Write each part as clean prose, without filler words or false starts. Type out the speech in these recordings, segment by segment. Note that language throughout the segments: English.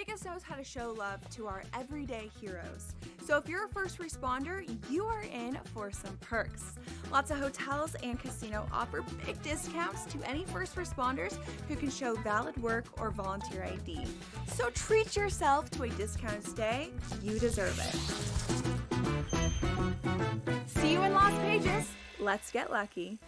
Vegas knows how to show love to our everyday heroes. So if you're a first responder, you are in for some perks. Lots of hotels and casino offer big discounts to any first responders who can show valid work or volunteer ID. So treat yourself to a discounted stay. You deserve it. See you in Las Vegas. Let's get lucky.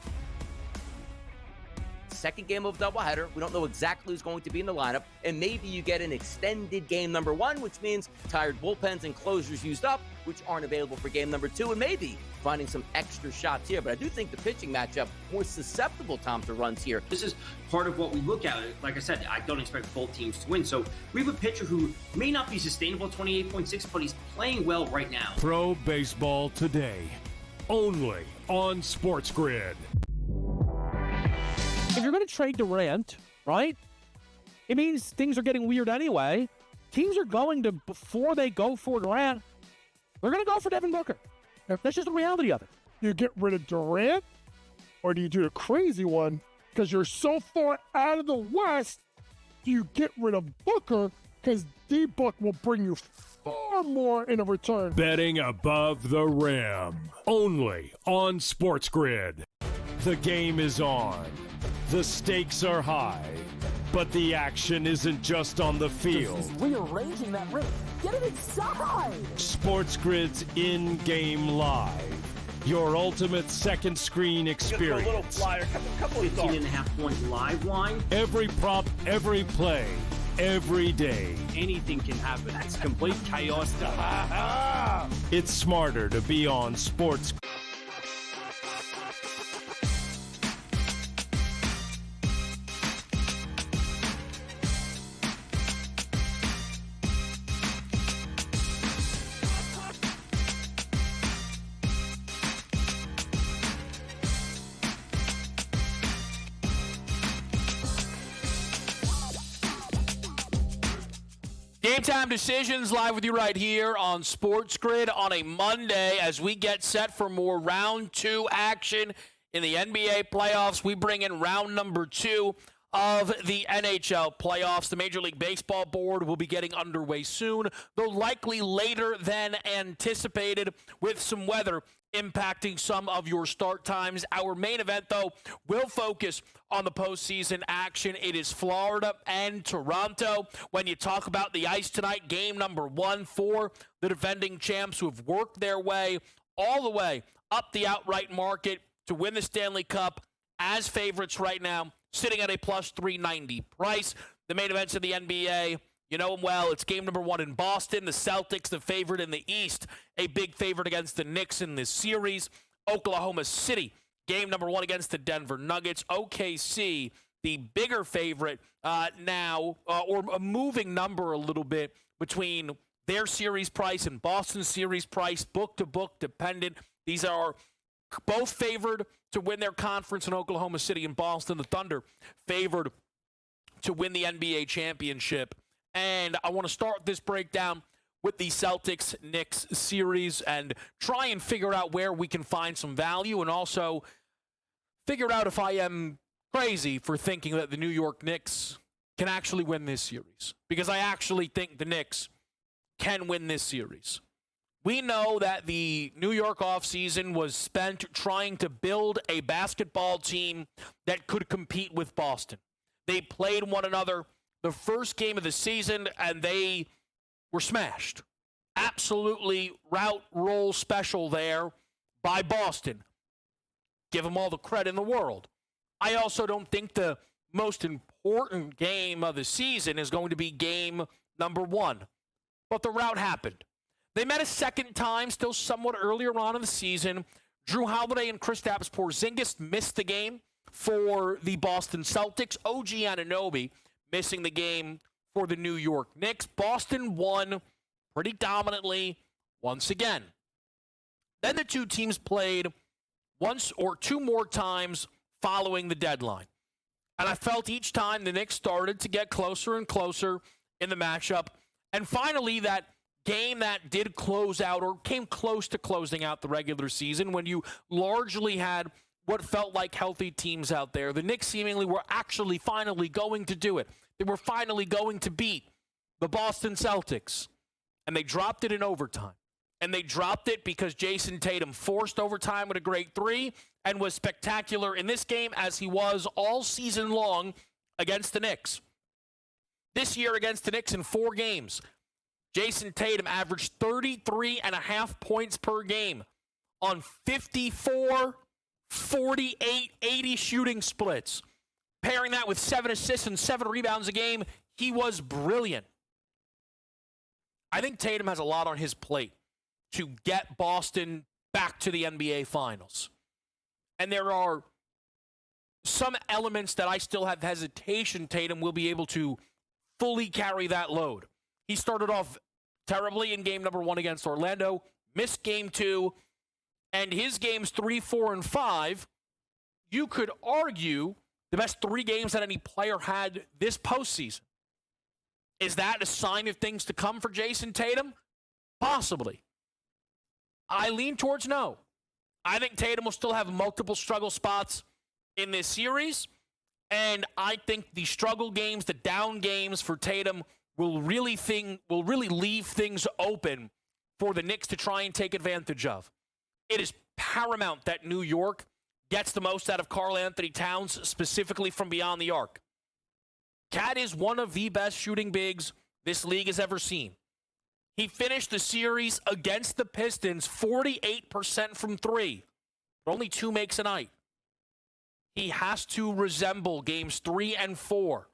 Second game of doubleheader. We don't know exactly who's going to be in the lineup, and maybe you get an extended game number 1, which means tired bullpens and closers used up, which aren't available for game number 2, and maybe finding some extra shots here. But I do think the pitching matchup more susceptible, Tom, to runs here. This is part of what we look at. Like I said, I don't expect both teams to win. So we have a pitcher who may not be sustainable at 28.6, but he's playing well right now. Pro Baseball Today, only on SportsGrid. If you're going to trade Durant, right, it means things are getting weird anyway. Teams are going to, before they go for Durant, they're going to go for Devin Booker. That's just the reality of it. Do you get rid of Durant, or do you do the crazy one? Because you're so far out of the West, do you get rid of Booker? Because D-Book will bring you far more in a return. Betting above the rim, only on SportsGrid. The game is on. The stakes are high, but the action isn't just on the field. He's rearranging that rim. Get it inside! SportsGrid's in-game live. Your ultimate second screen experience. A little flyer, couple 18.5 point live line. Every prop, every play, every day. Anything can happen. It's complete chaos. It's smarter to be on SportsGrid. Game Time Decisions live with you right here on SportsGrid on a Monday as we get set for more round 2 action in the NBA playoffs. We bring in round number 2 of the NHL playoffs. The Major League Baseball board will be getting underway soon, though likely later than anticipated with some weather impacting some of your start times. Our main event, though, will focus on the postseason action. It is Florida and Toronto. When you talk about the ice tonight, game number 1 for the defending champs who have worked their way all the way up the outright market to win the Stanley Cup as favorites right now, sitting at a plus 390 price. The main events of the NBA, you know them well. It's game number 1 in Boston. The Celtics, the favorite in the East, a big favorite against the Knicks in this series. Oklahoma City, game number 1 against the Denver Nuggets. OKC, the bigger favorite now, or a moving number a little bit between their series price and Boston's series price, book-to-book dependent. These are both favored to win their conference in Oklahoma City and Boston. The Thunder favored to win the NBA championship. And I want to start this breakdown with the Celtics-Knicks series and try and figure out where we can find some value and also figure out if I am crazy for thinking that the New York Knicks can actually win this series. Because I actually think the Knicks can win this series. We know that the New York offseason was spent trying to build a basketball team that could compete with Boston. They played one another the first game of the season, and they were smashed. Absolutely route roll special there by Boston. Give them all the credit in the world. I also don't think the most important game of the season is going to be game number 1. But the rout happened. They met a second time, still somewhat earlier on in the season. Drew Holiday and Kristaps Porzingis missed the game for the Boston Celtics. OG Anunoby missing the game for the New York Knicks. Boston won pretty dominantly once again. Then the two teams played once or two more times following the deadline. And I felt each time the Knicks started to get closer and closer in the matchup. And finally, that game that did close out or came close to closing out the regular season when you largely had what felt like healthy teams out there. The Knicks seemingly were actually finally going to do it. They were finally going to beat the Boston Celtics, and they dropped it in overtime. And they dropped it because Jason Tatum forced overtime with a great three and was spectacular in this game as he was all season long against the Knicks. This year against the Knicks in 4 games, Jason Tatum averaged 33.5 points per game on 54, 48, 80 shooting splits. Pairing that with 7 assists and 7 rebounds a game, he was brilliant. I think Tatum has a lot on his plate to get Boston back to the NBA Finals. And there are some elements that I still have hesitation Tatum will be able to fully carry that load. He started off terribly in game number 1 against Orlando, missed game 2, and his games 3, 4, and 5, you could argue the best 3 games that any player had this postseason. Is that a sign of things to come for Jason Tatum? Possibly. I lean towards no. I think Tatum will still have multiple struggle spots in this series, and I think the struggle games, the down games for Tatum will really leave things open for the Knicks to try and take advantage of. It is paramount that New York gets the most out of Karl Anthony Towns, specifically from beyond the arc. Cat is one of the best shooting bigs this league has ever seen. He finished the series against the Pistons 48% from 3, but only 2 makes a night. He has to resemble games 3 and 4,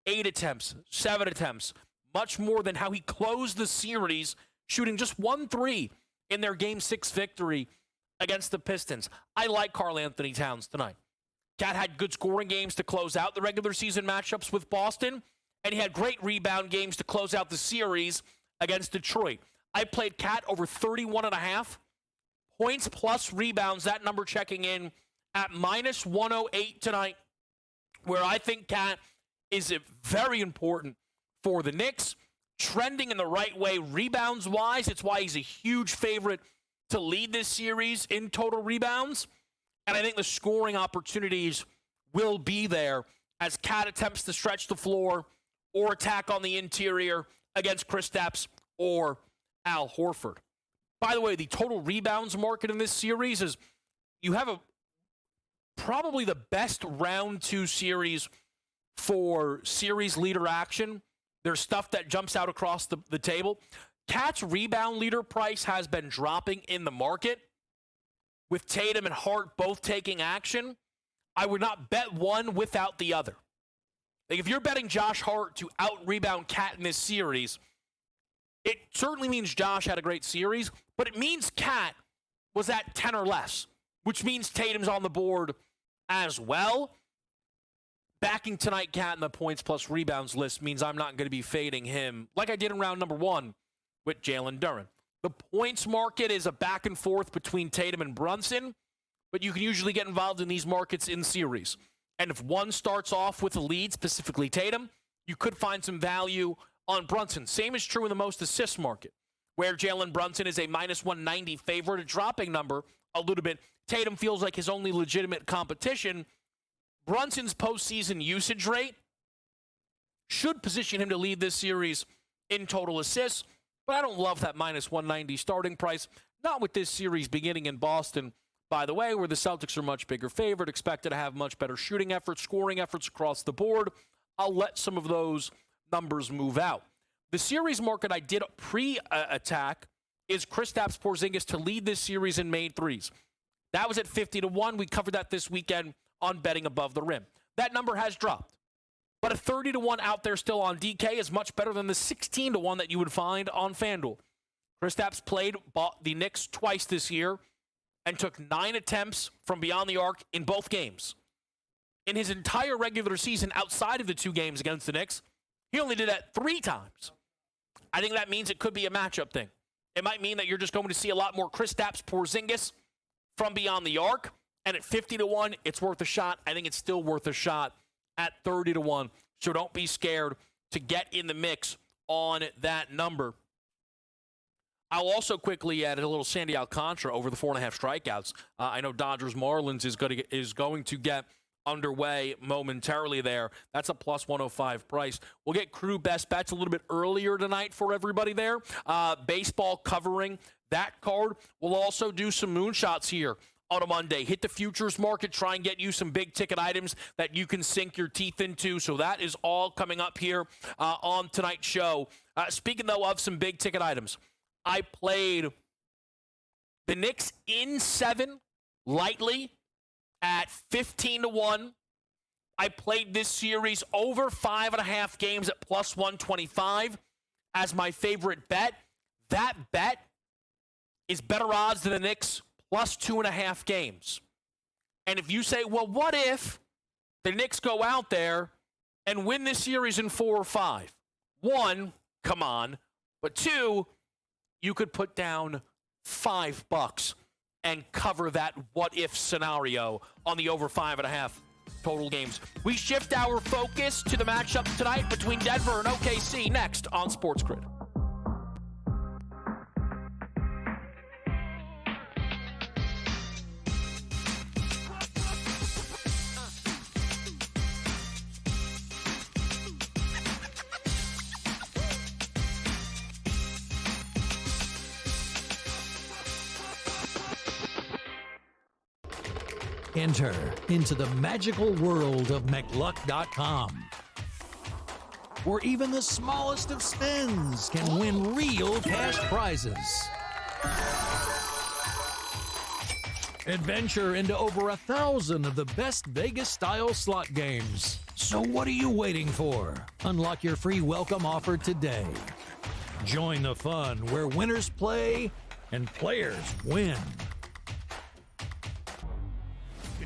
8 attempts, 7 attempts, much more than how he closed the series, shooting just 1 3 in their Game 6 victory against the Pistons. I like Karl Anthony Towns tonight. Cat had good scoring games to close out the regular season matchups with Boston, and he had great rebound games to close out the series against Detroit. I played Cat over 31.5 points plus rebounds, that number checking in at minus 108 tonight, where I think Cat is very important for the Knicks, trending in the right way rebounds-wise. It's why he's a huge favorite to lead this series in total rebounds. And I think the scoring opportunities will be there as Cat attempts to stretch the floor or attack on the interior against Kristaps or Al Horford. By the way, the total rebounds market in this series is you have probably the best round 2 series for series leader action. There's stuff that jumps out across the table. Cat's rebound leader price has been dropping in the market. With Tatum and Hart both taking action, I would not bet one without the other. Like if you're betting Josh Hart to out-rebound Cat in this series, it certainly means Josh had a great series, but it means Cat was at 10 or less, which means Tatum's on the board as well. Backing tonight Cat in the points plus rebounds list means I'm not going to be fading him like I did in round number 1 with Jalen Duren. The points market is a back and forth between Tatum and Brunson, but you can usually get involved in these markets in series. And if one starts off with a lead, specifically Tatum, you could find some value on Brunson. Same is true in the most assists market, where Jalen Brunson is a minus 190 favorite, a dropping number a little bit. Tatum feels like his only legitimate competition. Brunson's postseason usage rate should position him to lead this series in total assists, but I don't love that minus 190 starting price. Not with this series beginning in Boston, by the way, where the Celtics are much bigger favorite, expected to have much better shooting efforts, scoring efforts across the board. I'll let some of those numbers move out. The series market I did pre-attack is Kristaps Porzingis to lead this series in made threes. That was at 50-1. We covered that this weekend on betting above the rim. That number has dropped. But a 30-1 out there still on DK is much better than the 16-1 that you would find on FanDuel. Kristaps played the Knicks twice this year and took 9 attempts from beyond the arc in both games. In his entire regular season outside of the 2 games against the Knicks, he only did that 3 times. I think that means it could be a matchup thing. It might mean that you're just going to see a lot more Kristaps Porzingis from beyond the arc. And at 50-1, it's worth a shot. I think it's still worth a shot at 30-1. So don't be scared to get in the mix on that number. I'll also quickly add a little Sandy Alcantara over the 4.5 strikeouts. I know Dodgers Marlins is going to get underway momentarily there. That's a plus 105 price. We'll get crew best bets a little bit earlier tonight for everybody there. Baseball covering that card. We'll also do some moonshots here on a Monday. Hit the futures market, try and get you some big ticket items that you can sink your teeth into. So that is all coming up here on tonight's show. Speaking, though, of some big ticket items, I played the Knicks in 7 lightly at 15-1. I played this series over 5.5 games at plus 125 as my favorite bet. That bet is better odds than the Knicks plus 2.5 games. And if you say, well, what if the Knicks go out there and win this series in 4 or 5? 1, come on. But 2, you could put down $5 and cover that what-if scenario on the over 5.5 total games. We shift our focus to the matchup tonight between Denver and OKC next on SportsGrid. Enter into the magical world of McLuck.com, where even the smallest of spins can win real cash prizes. Adventure into over 1,000 of the best Vegas-style slot games. So what are you waiting for? Unlock your free welcome offer today. Join the fun where winners play and players win.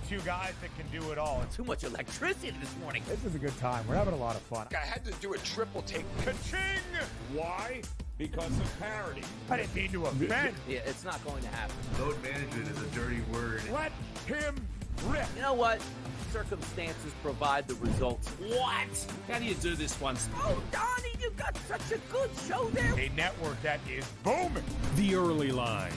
Two guys that can do it all. Too much electricity this morning. This is a good time. We're having a lot of fun. I had to do a triple take. Ka-ching! Why? Because of parity. I didn't mean to offend. Yeah, it's not going to happen. Load management is a dirty word. Let him rip. You know what? Circumstances provide the results. What? How do you do this one? Oh, Donnie, you got such a good show there. A network that is booming. The Early Line,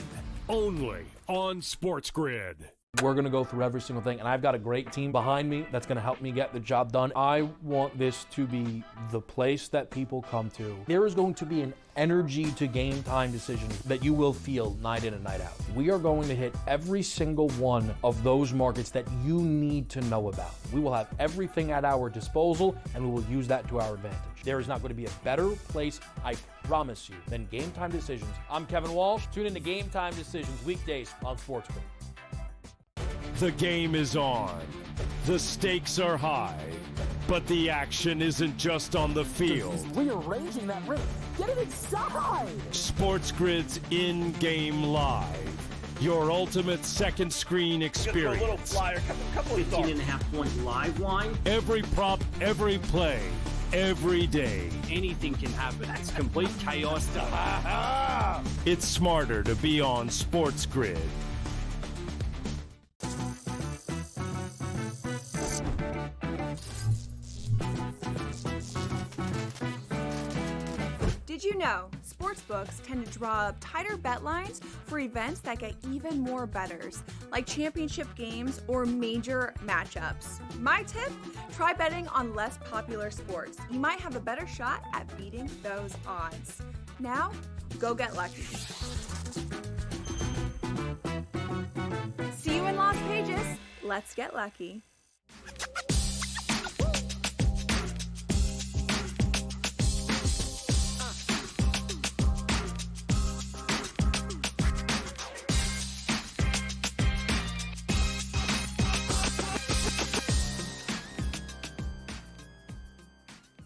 only on SportsGrid. We're going to go through every single thing, and I've got a great team behind me that's going to help me get the job done. I want this to be the place that people come to. There is going to be an energy to game time decisions that you will feel night in and night out. We are going to hit every single one of those markets that you need to know about. We will have everything at our disposal, and we will use that to our advantage. There is not going to be a better place, I promise you, than Game Time Decisions. I'm Kevin Walsh. Tune in to Game Time Decisions weekdays on SportsGrid. The game is on. The stakes are high. But the action isn't just on the field. Rearranging that rim. Get it inside! SportsGrid's in-game live. Your ultimate second screen experience. A little flyer, couple of 15.5 point live line. Every prop, every play, every day. Anything can happen. It's complete chaos. It's smarter to be on SportsGrid. Did you know sportsbooks tend to draw up tighter bet lines for events that get even more bettors, like championship games or major matchups? My tip? Try betting on less popular sports. You might have a better shot at beating those odds. Now, go get lucky. See you in Las Vegas. Let's get lucky.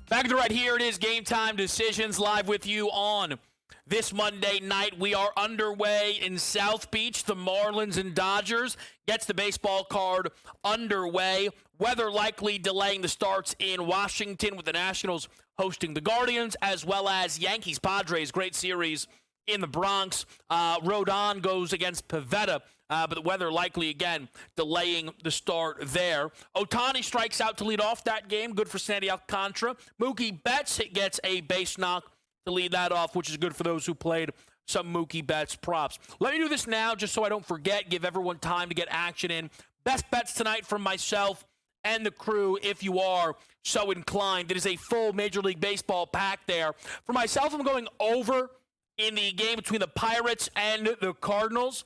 Back to right here. It is Game Time Decisions live with you on this Monday night. We are underway in South Beach. The Marlins and Dodgers gets the baseball card underway. Weather likely delaying the starts in Washington with the Nationals hosting the Guardians, as well as Yankees Padres. Great series in the Bronx. Rodon goes against Pivetta. But the weather likely, again, delaying the start there. Ohtani strikes out to lead off that game. Good for Sandy Alcantara. Mookie Betts gets a base knock to lead that off, which is good for those who played some Mookie Betts props. Let me do this now just so I don't forget. Give everyone time to get action in. Best bets tonight from myself and the crew if you are so inclined. It is a full Major League Baseball pack there. For myself, I'm going over in the game between the Pirates and the Cardinals.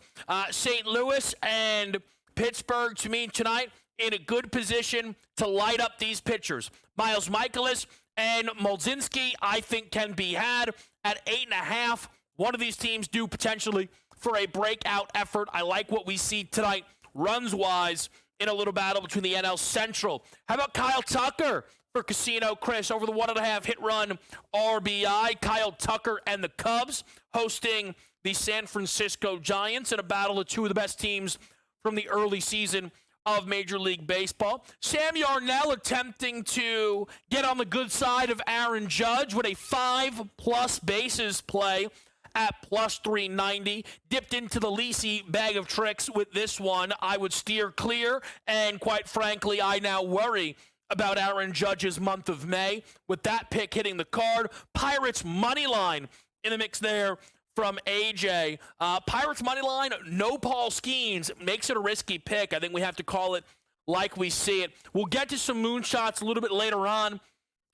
St. Louis and Pittsburgh, to me, tonight, in a good position to light up these pitchers. Miles Mikolas and Molzinski, I think, can be had at 8.5. One of these teams due potentially for a breakout effort. I like what we see tonight, runs-wise, in a little battle between the NL Central. How about Kyle Tucker for Casino Chris over the 1.5 hit run RBI? Kyle Tucker and the Cubs hosting the San Francisco Giants in a battle of two of the best teams from the early season of Major League Baseball. Sam Yarnell attempting to get on the good side of Aaron Judge with a 5+ bases play at plus 390. Dipped into the Lisi bag of tricks with this one. I would steer clear, and quite frankly, I now worry about Aaron Judge's month of May with that pick hitting the card. Pirates money line in the mix there from AJ. Pirates money line, no Paul Skeens, makes it a risky pick. I think we have to call it like we see it. We'll get to some moonshots a little bit later on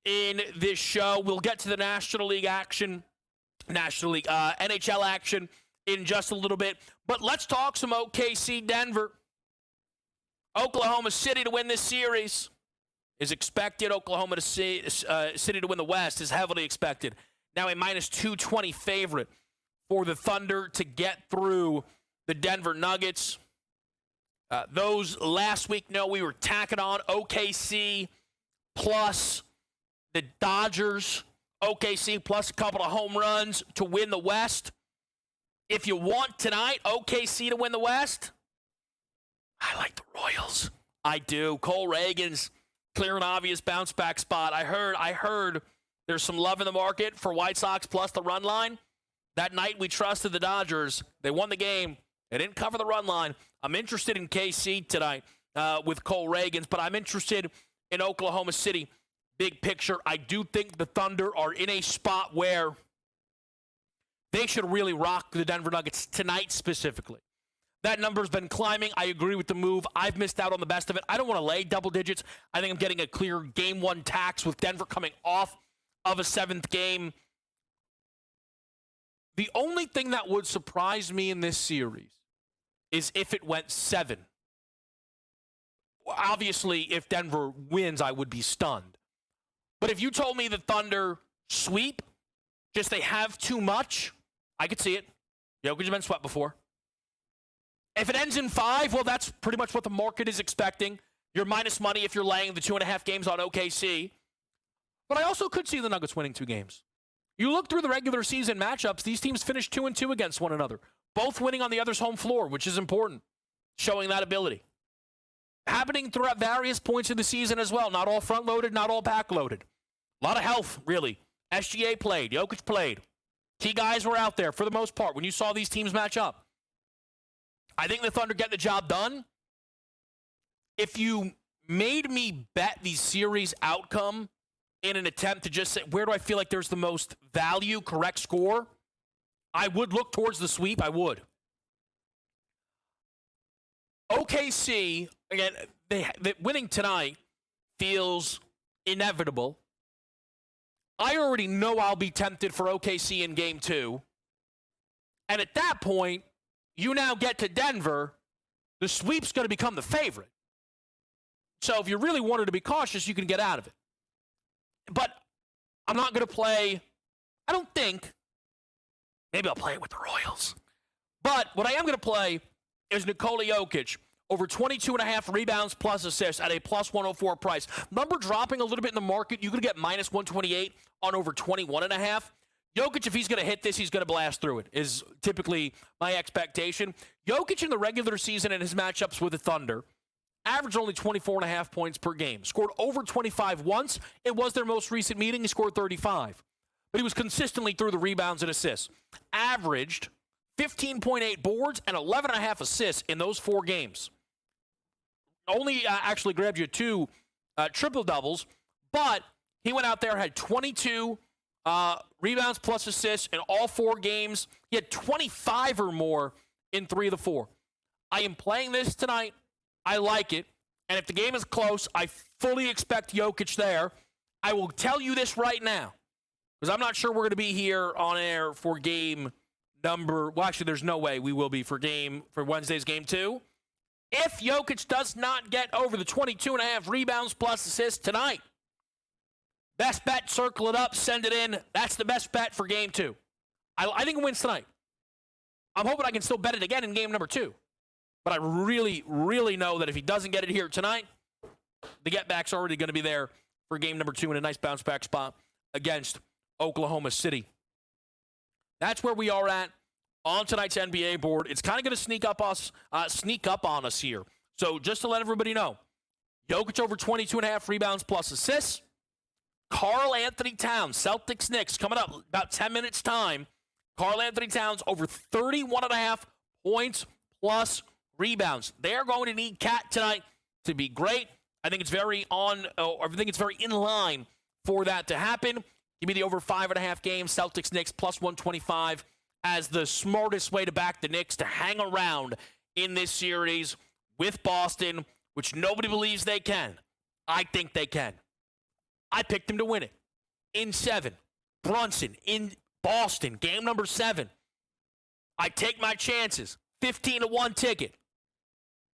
in this show. We'll get to the National League NHL action in just a little bit. But let's talk some OKC Denver. Oklahoma City to win this series is expected. Oklahoma City to win the West is heavily expected. Now a minus 220 favorite for the Thunder to get through the Denver Nuggets. Those last week, we were tacking on OKC plus the Dodgers. OKC plus a couple of home runs to win the West. If you want tonight, OKC to win the West, I like the Royals. I do. Cole Reagan's clear and obvious bounce back spot. I heard there's some love in the market for White Sox plus the run line. That night we trusted the Dodgers. They won the game. They didn't cover the run line. I'm interested in KC tonight with Cole Reagan's, but I'm interested in Oklahoma City. Big picture, I do think the Thunder are in a spot where they should really rock the Denver Nuggets tonight specifically. That number's been climbing. I agree with the move. I've missed out on the best of it. I don't want to lay double digits. I think I'm getting a clear game one tax with Denver coming off of a 7th game. The only thing that would surprise me in this series is if it went 7. Obviously, if Denver wins, I would be stunned. But if you told me the Thunder sweep, just they have too much, I could see it. Jokic has been swept before. If it ends in 5, well, that's pretty much what the market is expecting. You're minus money if you're laying the 2.5 games on OKC. But I also could see the Nuggets winning 2 games. You look through the regular season matchups, these teams finished 2-2 against one another, both winning on the other's home floor, which is important, showing that ability. Happening throughout various points of the season as well. Not all front-loaded, not all back-loaded. A lot of health, really. SGA played. Jokic played. Key guys were out there for the most part when you saw these teams match up. I think the Thunder get the job done. If you made me bet the series outcome in an attempt to just say, where do I feel like there's the most value, correct score, I would look towards the sweep. I would. OKC, again, winning tonight feels inevitable. I already know I'll be tempted for OKC in Game 2. And at that point, you now get to Denver, the sweep's going to become the favorite. So if you really wanted to be cautious, you can get out of it. But I'm not going to play, I don't think, maybe I'll play it with the Royals. But what I am going to play is Nikola Jokic over 22.5 rebounds plus assists at a plus 104 price. Number dropping a little bit in the market. You could get minus 128 on over 21.5. Jokic, if he's going to hit this, he's going to blast through it, is typically my expectation. Jokic in the regular season and his matchups with the Thunder averaged only 24.5 points per game. Scored over 25 once. It was their most recent meeting. He scored 35. But he was consistently through the rebounds and assists. Averaged 15.8 boards and 11.5 assists in those 4 games. Only actually grabbed you 2 triple-doubles, but he went out there and had 22 rebounds plus assists in all 4 games. He had 25 or more in 3 of the 4. I am playing this tonight. I like it. And if the game is close, I fully expect Jokic there. I will tell you this right now, because I'm not sure we're going to be here on air for game number. Well, actually, there's no way we will be for Wednesday's game 2. If Jokic does not get over the 22.5 rebounds plus assists tonight, best bet, circle it up, send it in. That's the best bet for game 2. I think it wins tonight. I'm hoping I can still bet it again in game number 2. But I really, really know that if he doesn't get it here tonight, the get back's already going to be there for game number 2 in a nice bounce back spot against Oklahoma City. That's where we are at on tonight's NBA board. It's kind of going to sneak up on us here. So just to let everybody know, Jokic over 22.5 rebounds plus assists. Karl Anthony Towns, Celtics Knicks, coming up about 10 minutes time. Karl Anthony Towns over 31.5 points plus rebounds. They're going to need Cat tonight to be great. I think it's very in line for that to happen. Give me the over 5.5 games. Celtics Knicks plus 125 as the smartest way to back the Knicks to hang around in this series with Boston, which nobody believes they can. I think they can. I picked them to win it in 7. Brunson in Boston, game number 7. I take my chances. 15-1 ticket.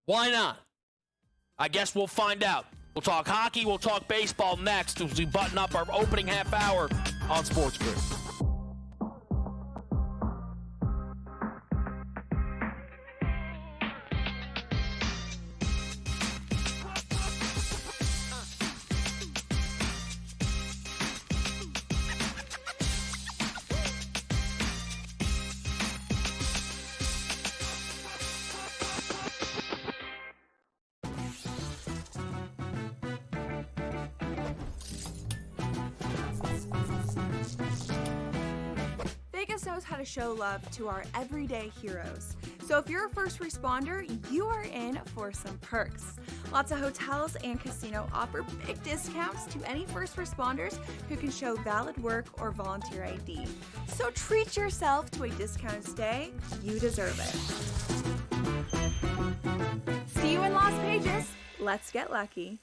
Why not? I guess we'll find out. We'll talk hockey, we'll talk baseball next as we button up our opening half hour on SportsGrid. Knows how to show love to our everyday heroes. So if you're a first responder, you are in for some perks. Lots of hotels and casino offer big discounts to any first responders who can show valid work or volunteer ID. So treat yourself to a discounted stay. You deserve it. See you in Las Vegas. Let's get lucky.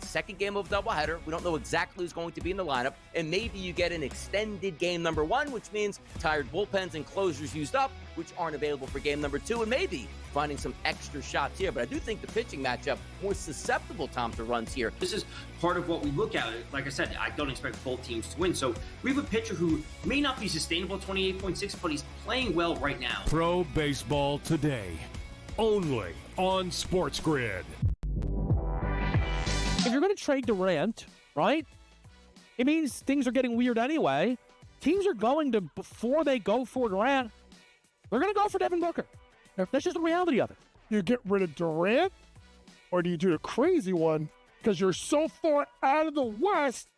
Second game of doubleheader. We don't know exactly who's going to be in the lineup, and maybe you get an extended game number 1, which means tired bullpens and closers used up, which aren't available for game number 2, and maybe finding some extra shots here. But I do think the pitching matchup more susceptible, Tom, to runs here. This is part of what we look at. Like I said, I don't expect both teams to win. So we have a pitcher who may not be sustainable 28.6, but he's playing well right now. Pro Baseball Today, only on SportsGrid. If you're going to trade Durant, right, it means things are getting weird anyway. Teams are going to, before they go for Durant, they're going to go for Devin Booker. That's just the reality of it. You get rid of Durant, or do you do the crazy one? Because you're so far out of the West,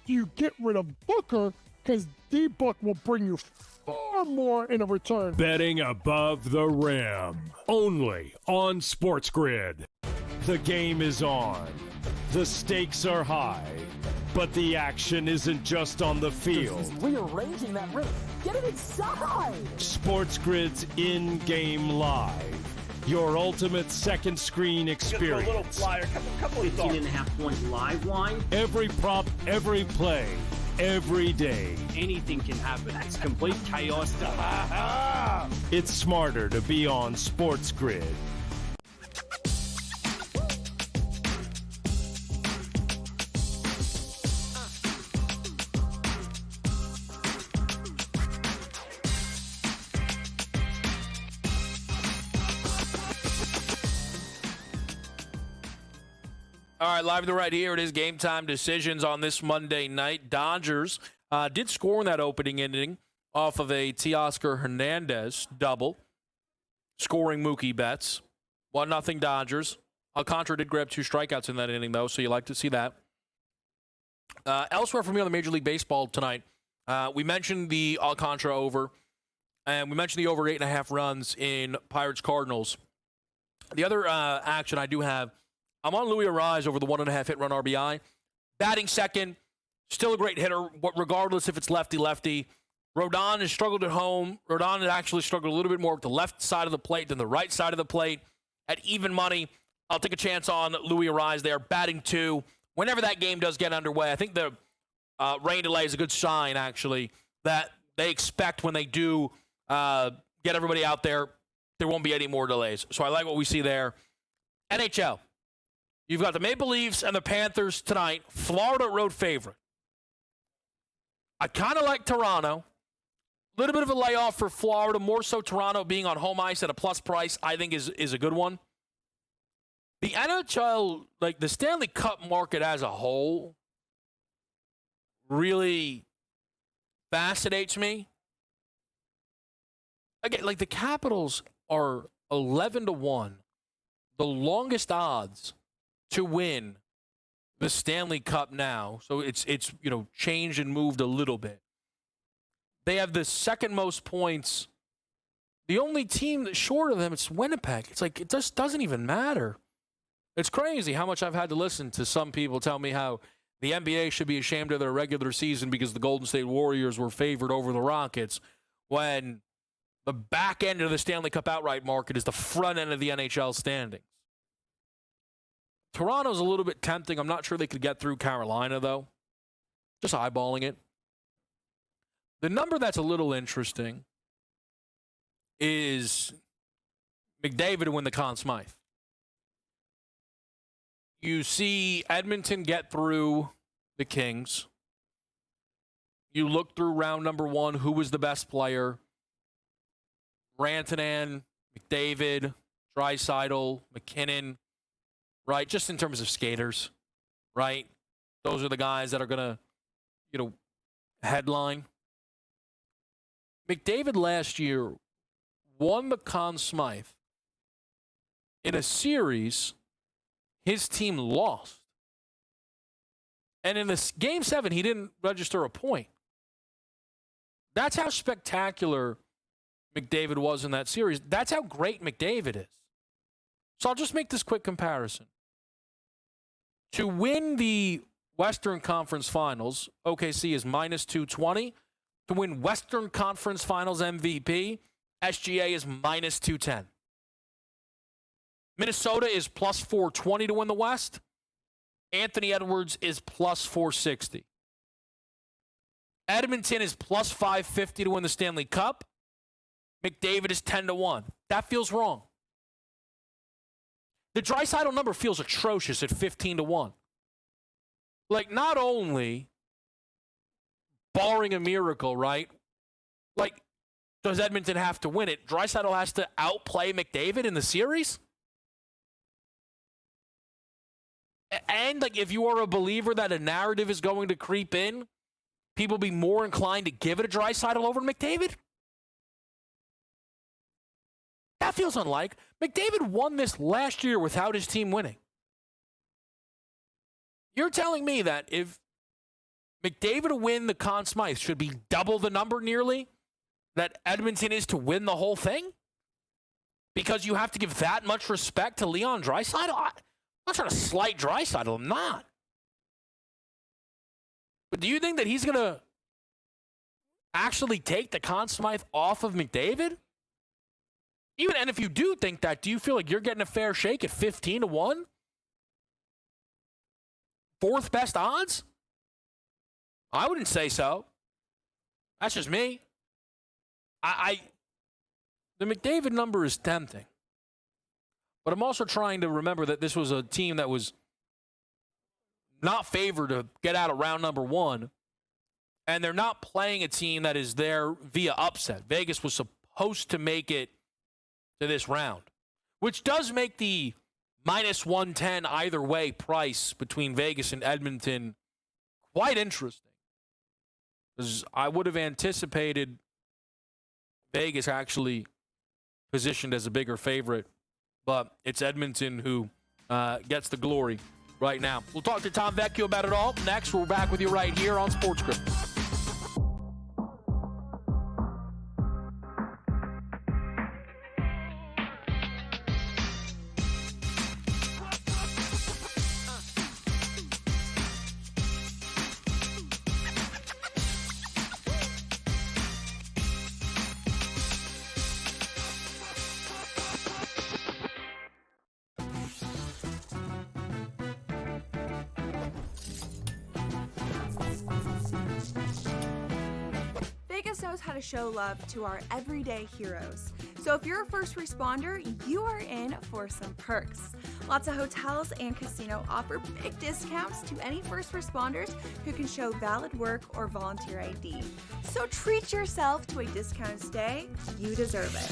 you get rid of Booker, because D-Book will bring you far more in a return. Betting above the rim, only on SportsGrid. The game is on. The stakes are high, but the action isn't just on the field. Rearranging that rim. Get it inside! SportsGrid's in-game live. Your ultimate second screen experience. A little flyer, couple of 15.5 points live line. Every prop, every play, every day. Anything can happen. It's complete chaos. It's smarter to be on SportsGrid. All right, live to right here. It is game time decisions on this Monday night. Dodgers did score in that opening inning off of a Teoscar Hernandez double, scoring Mookie Betts. 1-0 Dodgers. Alcantara did grab 2 strikeouts in that inning, though, so you like to see that. Elsewhere for me on the Major League Baseball tonight, we mentioned the Alcantara over, and we mentioned the over 8.5 runs in Pirates-Cardinals. The other action I do have, I'm on Luis Arraez over the 1.5 hit run RBI. Batting second, still a great hitter, regardless if it's lefty-lefty. Rodon has struggled at home. Rodon has actually struggled a little bit more with the left side of the plate than the right side of the plate. At even money, I'll take a chance on Louis Arise there, batting 2. Whenever that game does get underway, I think the rain delay is a good sign, actually, that they expect when they do get everybody out there, there won't be any more delays. So I like what we see there. NHL. You've got the Maple Leafs and the Panthers tonight. Florida road favorite. I kind of like Toronto. A little bit of a layoff for Florida. More so Toronto being on home ice at a plus price, I think is a good one. The NHL, like the Stanley Cup market as a whole, really fascinates me. Again, like the Capitals are 11-1, the longest odds to win the Stanley Cup now. So it's changed and moved a little bit. They have the second most points. The only team that's short of them, it's Winnipeg. It's like it just doesn't even matter. It's crazy how much I've had to listen to some people tell me how the NBA should be ashamed of their regular season because the Golden State Warriors were favored over the Rockets when the back end of the Stanley Cup outright market is the front end of the NHL standings. Toronto's a little bit tempting. I'm not sure they could get through Carolina, though. Just eyeballing it. The number that's a little interesting is McDavid to win the Conn Smythe. You see Edmonton get through the Kings. You look through round number 1, who was the best player? Rantanen, McDavid, Draisaitl, McKinnon, right? Just in terms of skaters, right? Those are the guys that are going to, headline. McDavid last year won the Conn Smythe in a series his team lost. And in this Game 7, he didn't register a point. That's how spectacular McDavid was in that series. That's how great McDavid is. So I'll just make this quick comparison. To win the Western Conference Finals, OKC is minus 220. To win Western Conference Finals MVP, SGA is minus 210. Minnesota is plus 420 to win the West. Anthony Edwards is plus 460. Edmonton is plus 550 to win the Stanley Cup. McDavid is 10-1. That feels wrong. The Draisaitl number feels atrocious at 15-1. Like, not only, barring a miracle, right? Like, does Edmonton have to win it? Draisaitl has to outplay McDavid in the series? And, like, if you are a believer that a narrative is going to creep in, people be more inclined to give it a Draisaitl over McDavid? That feels unlike. McDavid won this last year without his team winning. You're telling me that if McDavid to win the Conn Smythe should be double the number nearly that Edmonton is to win the whole thing? Because you have to give that much respect to Leon Draisaitl? I'm not trying to slight Draisaitl. I'm not. But do you think that he's going to actually take the Conn Smythe off of McDavid? And if you do think that, do you feel like you're getting a fair shake at 15-1? Fourth best odds? I wouldn't say so. That's just me. The McDavid number is tempting. But I'm also trying to remember that this was a team that was not favored to get out of round number 1. And they're not playing a team that is there via upset. Vegas was supposed to make it to this round, which does make the minus 110 either way price between Vegas and Edmonton quite interesting. Because I would have anticipated Vegas actually positioned as a bigger favorite, but it's Edmonton who gets the glory right now. We'll talk to Tom Vecchio about it all. Next, we're back with you right here on SportsGrid. knows how to show love to our everyday heroes. So if you're a first responder, you are in for some perks. Lots of hotels and casino offer big discounts to any first responders who can show valid work or volunteer ID. So treat yourself to a discounted stay. You deserve it.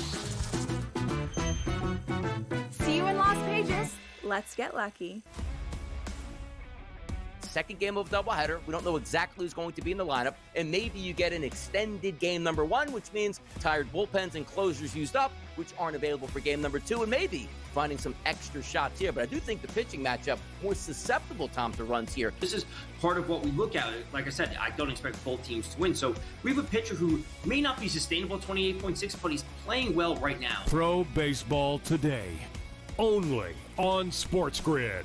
See you in Las Vegas. Let's get lucky. Second game of doubleheader. We don't know exactly who's going to be in the lineup, and maybe you get an extended game number one, which means tired bullpens and closers used up, which aren't available for game number two, and maybe finding some extra shots here. But I do think the pitching matchup more susceptible, Tom, to runs here. This is part of what we look at. Like I said, I don't expect both teams to win. So we have a pitcher who may not be sustainable at 28.6, but he's playing well right now. Pro baseball today, only on SportsGrid.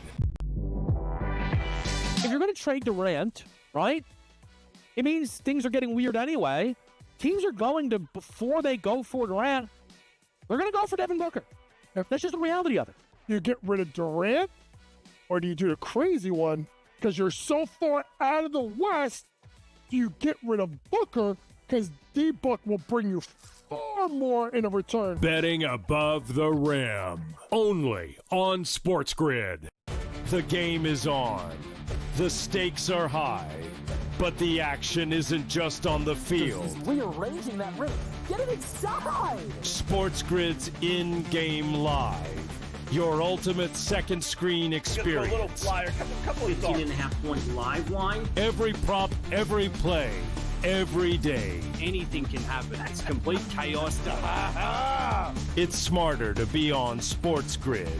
If you're going to trade Durant, right, it means things are getting weird anyway. Teams are going to, before they go for Durant, they're going to go for Devin Booker. That's just the reality of it. You get rid of Durant, or do you do the crazy one because you're so far out of the West? Do you get rid of Booker because D-Book will bring you far more in a return? Betting above the rim, only on SportsGrid. The game is on. The stakes are high, but the action isn't just on the field. He's rearranging that rim. Get it inside! SportsGrid's in-game live. Your ultimate second screen experience. A little flyer, couple 15.5 point live line. Every prop, every play, every day. Anything can happen. It's complete chaos. It's smarter to be on SportsGrid.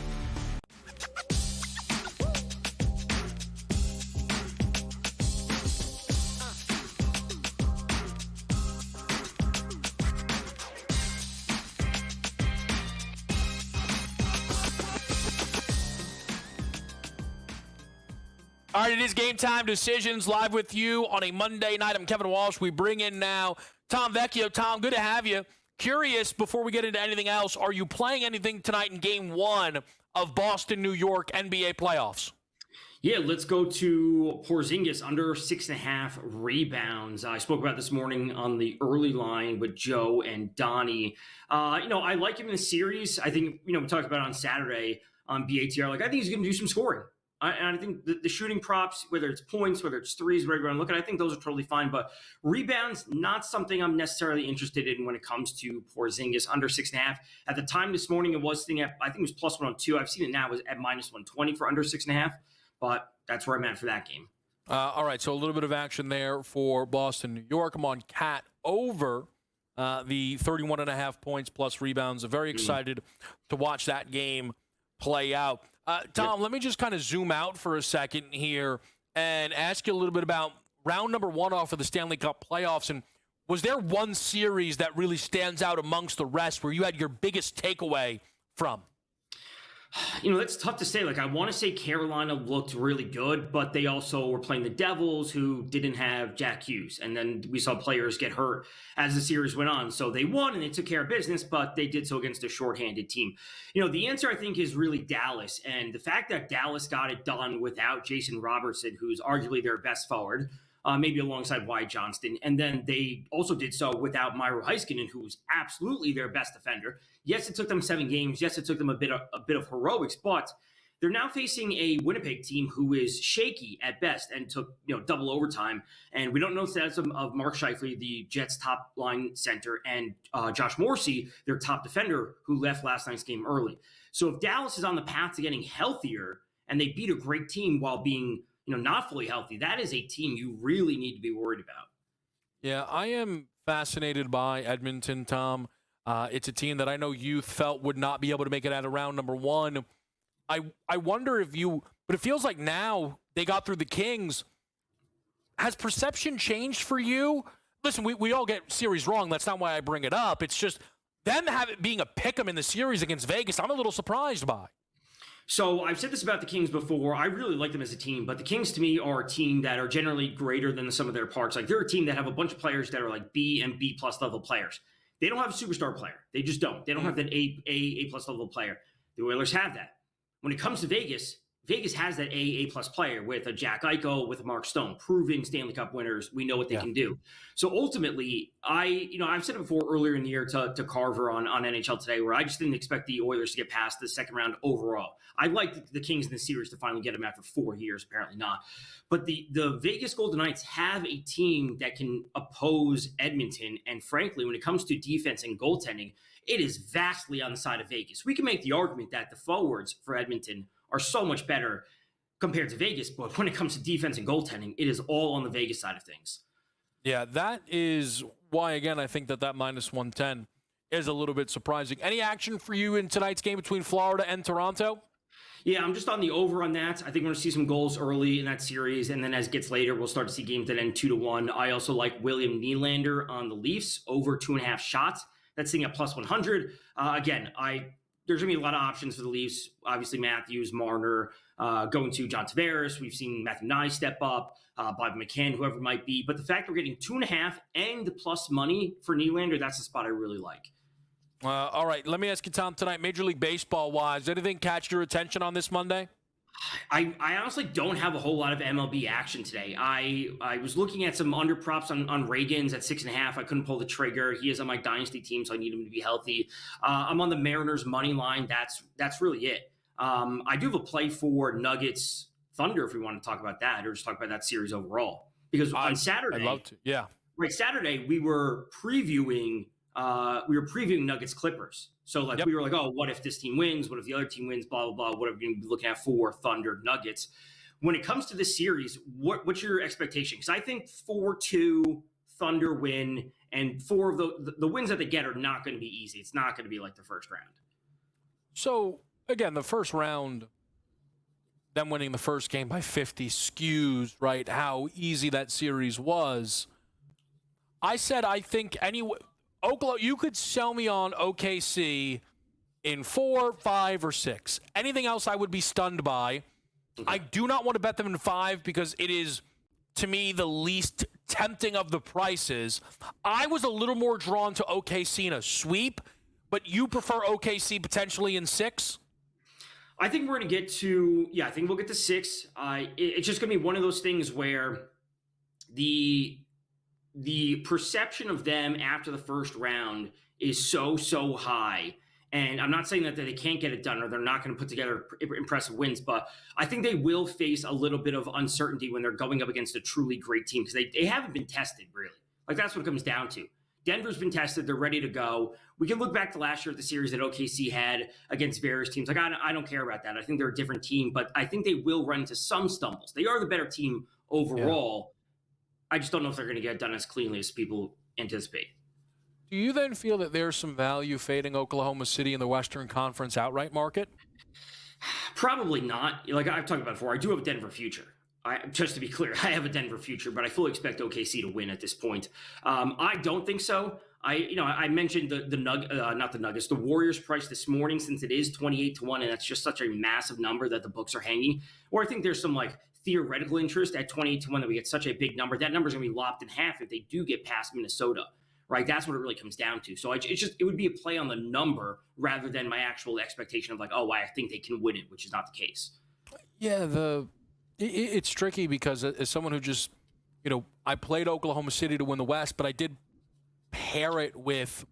All right, it is Game Time Decisions live with you on a Monday night. I'm Kevin Walsh. We bring in now Tom Vecchio. Tom, good to have you. Curious, before we get into anything else, are you playing anything tonight in Game 1 of Boston, New York NBA playoffs? Yeah, let's go to Porzingis under 6.5 rebounds. I spoke about this morning on the early line with Joe and Donnie. I like him in the series. I think, we talked about it on Saturday on BATR. I think he's going to do some scoring. And I think the shooting props, whether it's points, whether it's threes, whatever you want to look at, I think those are totally fine. But rebounds, not something I'm necessarily interested in when it comes to Porzingis under 6.5. At the time this morning, it was sitting at, I think it was plus 102. I've seen it now, it was at minus 120 for under 6.5. But that's where I'm at for that game. All right, so a little bit of action there for Boston, New York. I'm on Cat over the 31.5 points plus rebounds. I'm very excited to watch that game play out. Tom, let me just kind of zoom out for a second here and ask you a little bit about round number 1 off of the Stanley Cup playoffs. And was there one series that really stands out amongst the rest where you had your biggest takeaway from? That's tough to say. I want to say Carolina looked really good, but they also were playing the Devils, who didn't have Jack Hughes. And then we saw players get hurt as the series went on. So they won and they took care of business, but they did so against a shorthanded team. The answer, I think, is really Dallas. And the fact that Dallas got it done without Jason Robertson, who's arguably their best forward, maybe alongside Wyatt Johnston. And then they also did so without Miro Heiskanen, who's absolutely their best defender. Yes, it took them 7 games. Yes, it took them a bit of heroics, but they're now facing a Winnipeg team who is shaky at best and took double overtime. And we don't know the status of Mark Scheifele, the Jets' top line center, and Josh Morrissey, their top defender, who left last night's game early. So if Dallas is on the path to getting healthier and they beat a great team while being not fully healthy, that is a team you really need to be worried about. Yeah, I am fascinated by Edmonton, Tom. It's a team that I know you felt would not be able to make it out of round number 1. I wonder if but it feels like now they got through the Kings. Has perception changed for you? Listen, we all get series wrong. That's not why I bring it up. It's just them being a pick'em in the series against Vegas, I'm a little surprised by. So I've said this about the Kings before. I really like them as a team, but the Kings to me are a team that are generally greater than the sum of their parts. They're a team that have a bunch of players that are B and B plus level players. They don't have a superstar player. They just don't. They don't have that A plus level player. The Oilers have that. When it comes to Vegas, Vegas has that A+ player with a Jack Eichel, with a Mark Stone, proving Stanley Cup winners. We know what they can do. So ultimately, I've said it before earlier in the year to Carver on NHL Today, where I just didn't expect the Oilers to get past the second round overall. I liked the Kings in the series to finally get them after 4 years, apparently not. But the Vegas Golden Knights have a team that can oppose Edmonton. And frankly, when it comes to defense and goaltending, it is vastly on the side of Vegas. We can make the argument that the forwards for Edmonton are so much better compared to Vegas, but when it comes to defense and goaltending, it is all on the Vegas side of things. Yeah, that is why, again, I think that -110 is a little bit surprising. Any action for you in tonight's game between Florida and Toronto? Yeah, I'm just on the over on that. I think we're going to see some goals early in that series, and then as it gets later, we'll start to see games that end 2-1. I also like William Nylander on the Leafs, over 2.5 shots. That's sitting at +100. Again, there's going to be a lot of options for the Leafs. Obviously, Matthews, Marner, going to John Tavares. We've seen Matthew Nye step up, Bob McCann, whoever it might be. But the fact we're getting 2.5 and the plus money for Nylander, that's the spot I really like. All right, let me ask you, Tom, tonight, Major League Baseball-wise, anything catch your attention on this Monday? I honestly don't have a whole lot of MLB action today. I was looking at some under props on Reagans at 6.5. I couldn't pull the trigger. He is on my dynasty team, so I need him to be healthy. I'm on the Mariners money line. That's really it. I do have a play for Nuggets Thunder if we want to talk about that, or just talk about that series overall. Because on Saturday, I'd love to. Yeah. Right, Saturday we were previewing Nuggets Clippers. So we were like, oh, what if this team wins? What if the other team wins? Blah, blah, blah. What are we going to be looking at for Thunder Nuggets? When it comes to this series, what's your expectation? Because I think 4-2 Thunder win, and 4 of the wins that they get are not going to be easy. It's not going to be like the first round. So, again, the first round, them winning the first game by 50 skews, right, how easy that series was. I said I think anyway. Oklahoma, you could sell me on OKC in 4, 5, or 6. Anything else I would be stunned by. Okay. I do not want to bet them in 5 because it is, to me, the least tempting of the prices. I was a little more drawn to OKC in a sweep, but you prefer OKC potentially in 6? I think we're going to get to, I think we'll get to 6. It's just going to be one of those things where the perception of them after the first round is so high. And I'm not saying that they can't get it done or they're not going to put together impressive wins, but I think they will face a little bit of uncertainty when they're going up against a truly great team because they haven't been tested, really. Like, that's what it comes down to. Denver's been tested. They're ready to go. We can look back to last year at the series that OKC had against various teams. Like, I don't care about that. I think they're a different team, but I think they will run into some stumbles. They are the better team overall. Yeah. I just don't know if they're going to get it done as cleanly as people anticipate. Do you then feel that there's some value fading Oklahoma City in the Western Conference outright market? Probably not. Like I've talked about before, I do have a Denver future. Just to be clear, I have a Denver future, but I fully expect OKC to win at this point. I don't think so. I mentioned not the Nuggets, the Warriors price this morning, since it is 28-1, and that's just such a massive number that the books are hanging. Or I think there's some theoretical interest at 28-1 that we get such a big number. That number's going to be lopped in half if they do get past Minnesota, right? That's what it really comes down to. So it would be a play on the number rather than my actual expectation of I think they can win it, which is not the case. Yeah, it's tricky because as someone who just, I played Oklahoma City to win the West, but I did pair it with,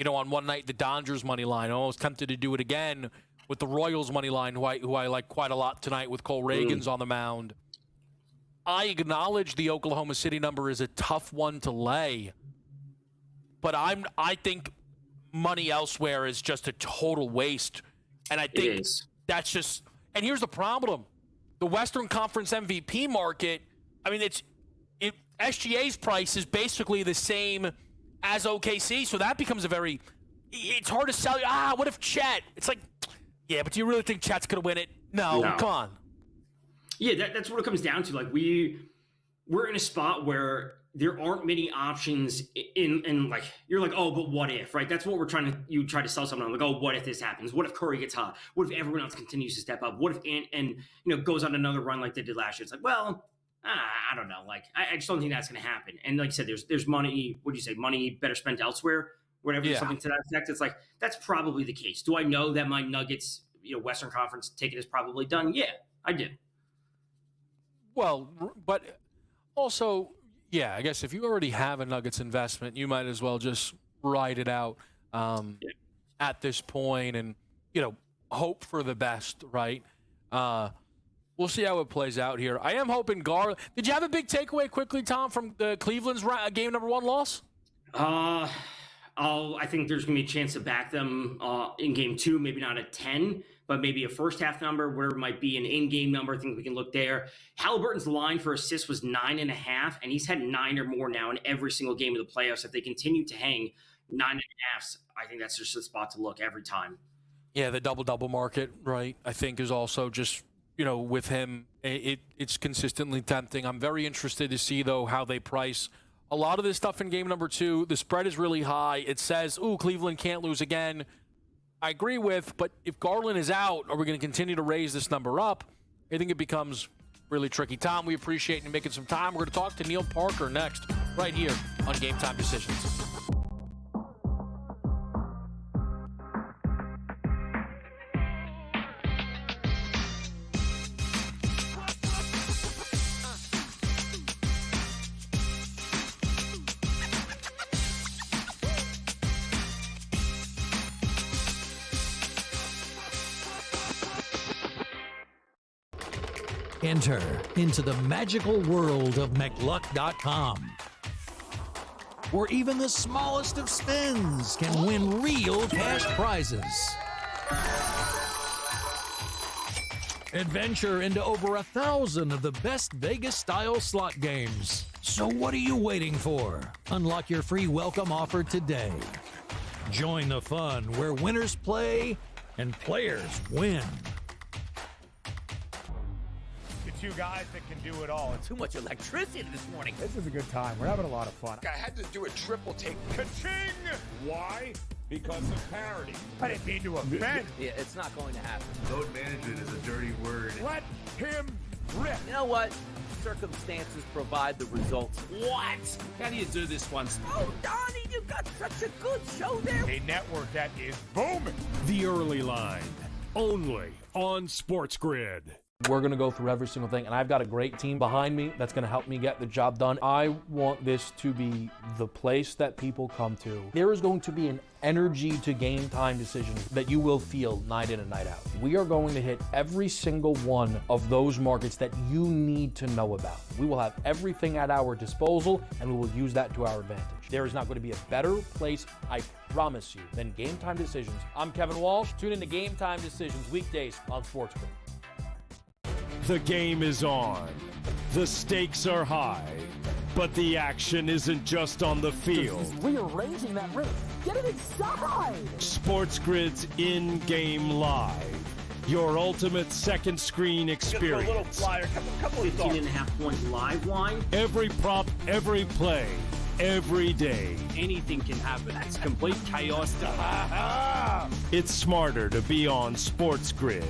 on one night the Dodgers money line. I was tempted to do it again with the Royals money line, who I like quite a lot tonight with Cole Reagans on the mound. I acknowledge the Oklahoma City number is a tough one to lay, but I think money elsewhere is just a total waste, and I think that's just. And here's the problem: the Western Conference MVP market. I mean, SGA's price is basically the same as OKC, so that becomes it's hard to sell. What if Chet? It's like, yeah, but do you really think Chet's gonna win it? No. Come on. Yeah, that's what it comes down to. We're in a spot where there aren't many options in you're like, oh, but what if, right? That's what you try to sell someone on. Like, oh, what if this happens? What if Curry gets hot? What if everyone else continues to step up? What if and goes on another run like they did last year? It's like, well, I don't know. I just don't think that's going to happen. And like I said, there's money. What do you say? Money better spent elsewhere. Whatever, something to that effect. It's that's probably the case. Do I know that my Nuggets, Western Conference ticket is probably done? Yeah, I did. Well, but also, yeah, I guess if you already have a Nuggets investment, you might as well just ride it out at this point and, hope for the best, right? We'll see how it plays out here. I am hoping Garland. Did you have a big takeaway quickly, Tom, from the Cleveland's game number 1 loss? I think there's going to be a chance to back them in game 2, maybe not a 10, but maybe a first half number, where it might be an in-game number. I think we can look there. Halliburton's line for assists was 9.5, and he's had 9 or more now in every single game of the playoffs. If they continue to hang 9.5, I think that's just the spot to look every time. Yeah, the double-double market, right, I think is also just, with him, it's consistently tempting. I'm very interested to see, though, how they price a lot of this stuff in game number 2. The spread is really high. It says, Cleveland can't lose again. I agree with, but if Garland is out, are we going to continue to raise this number up? I think it becomes really tricky. Tom, we appreciate you making some time. We're going to talk to Neil Parker next, right here on Game Time Decisions. Enter into the magical world of McLuck.com, where even the smallest of spins can win real cash prizes. Adventure into over 1,000 of the best Vegas-style slot games. So what are you waiting for? Unlock your free welcome offer today. Join the fun where winners play and players win. Two guys that can do it all. Too much electricity this morning. This is a good time. We're having a lot of fun. I had to do a triple take. Ka-ching! Why? Because of parity. I didn't mean to offend. Yeah, it's not going to happen. Load management is a dirty word. Let him rip. You know what? Circumstances provide the results. What? How do you do this one? Oh, Donnie, you got such a good show there. A network that is booming. The Early Line, only on SportsGrid. We're going to go through every single thing, and I've got a great team behind me that's going to help me get the job done. I want this to be the place that people come to. There is going to be an energy to game time decisions that you will feel night in and night out. We are going to hit every single one of those markets that you need to know about. We will have everything at our disposal, and we will use that to our advantage. There is not going to be a better place, I promise you, than Game Time Decisions. I'm Kevin Walsh. Tune in to Game Time Decisions weekdays on SportsGrid. The game is on. The stakes are high. But the action isn't just on the field. He's rearranging that ring. Get it inside! SportsGrid's in-game live. Your ultimate second screen experience. A little flyer, couple of 15.5 point live line. Every prop, every play, every day. Anything can happen. That's complete chaos. It's smarter to be on SportsGrid.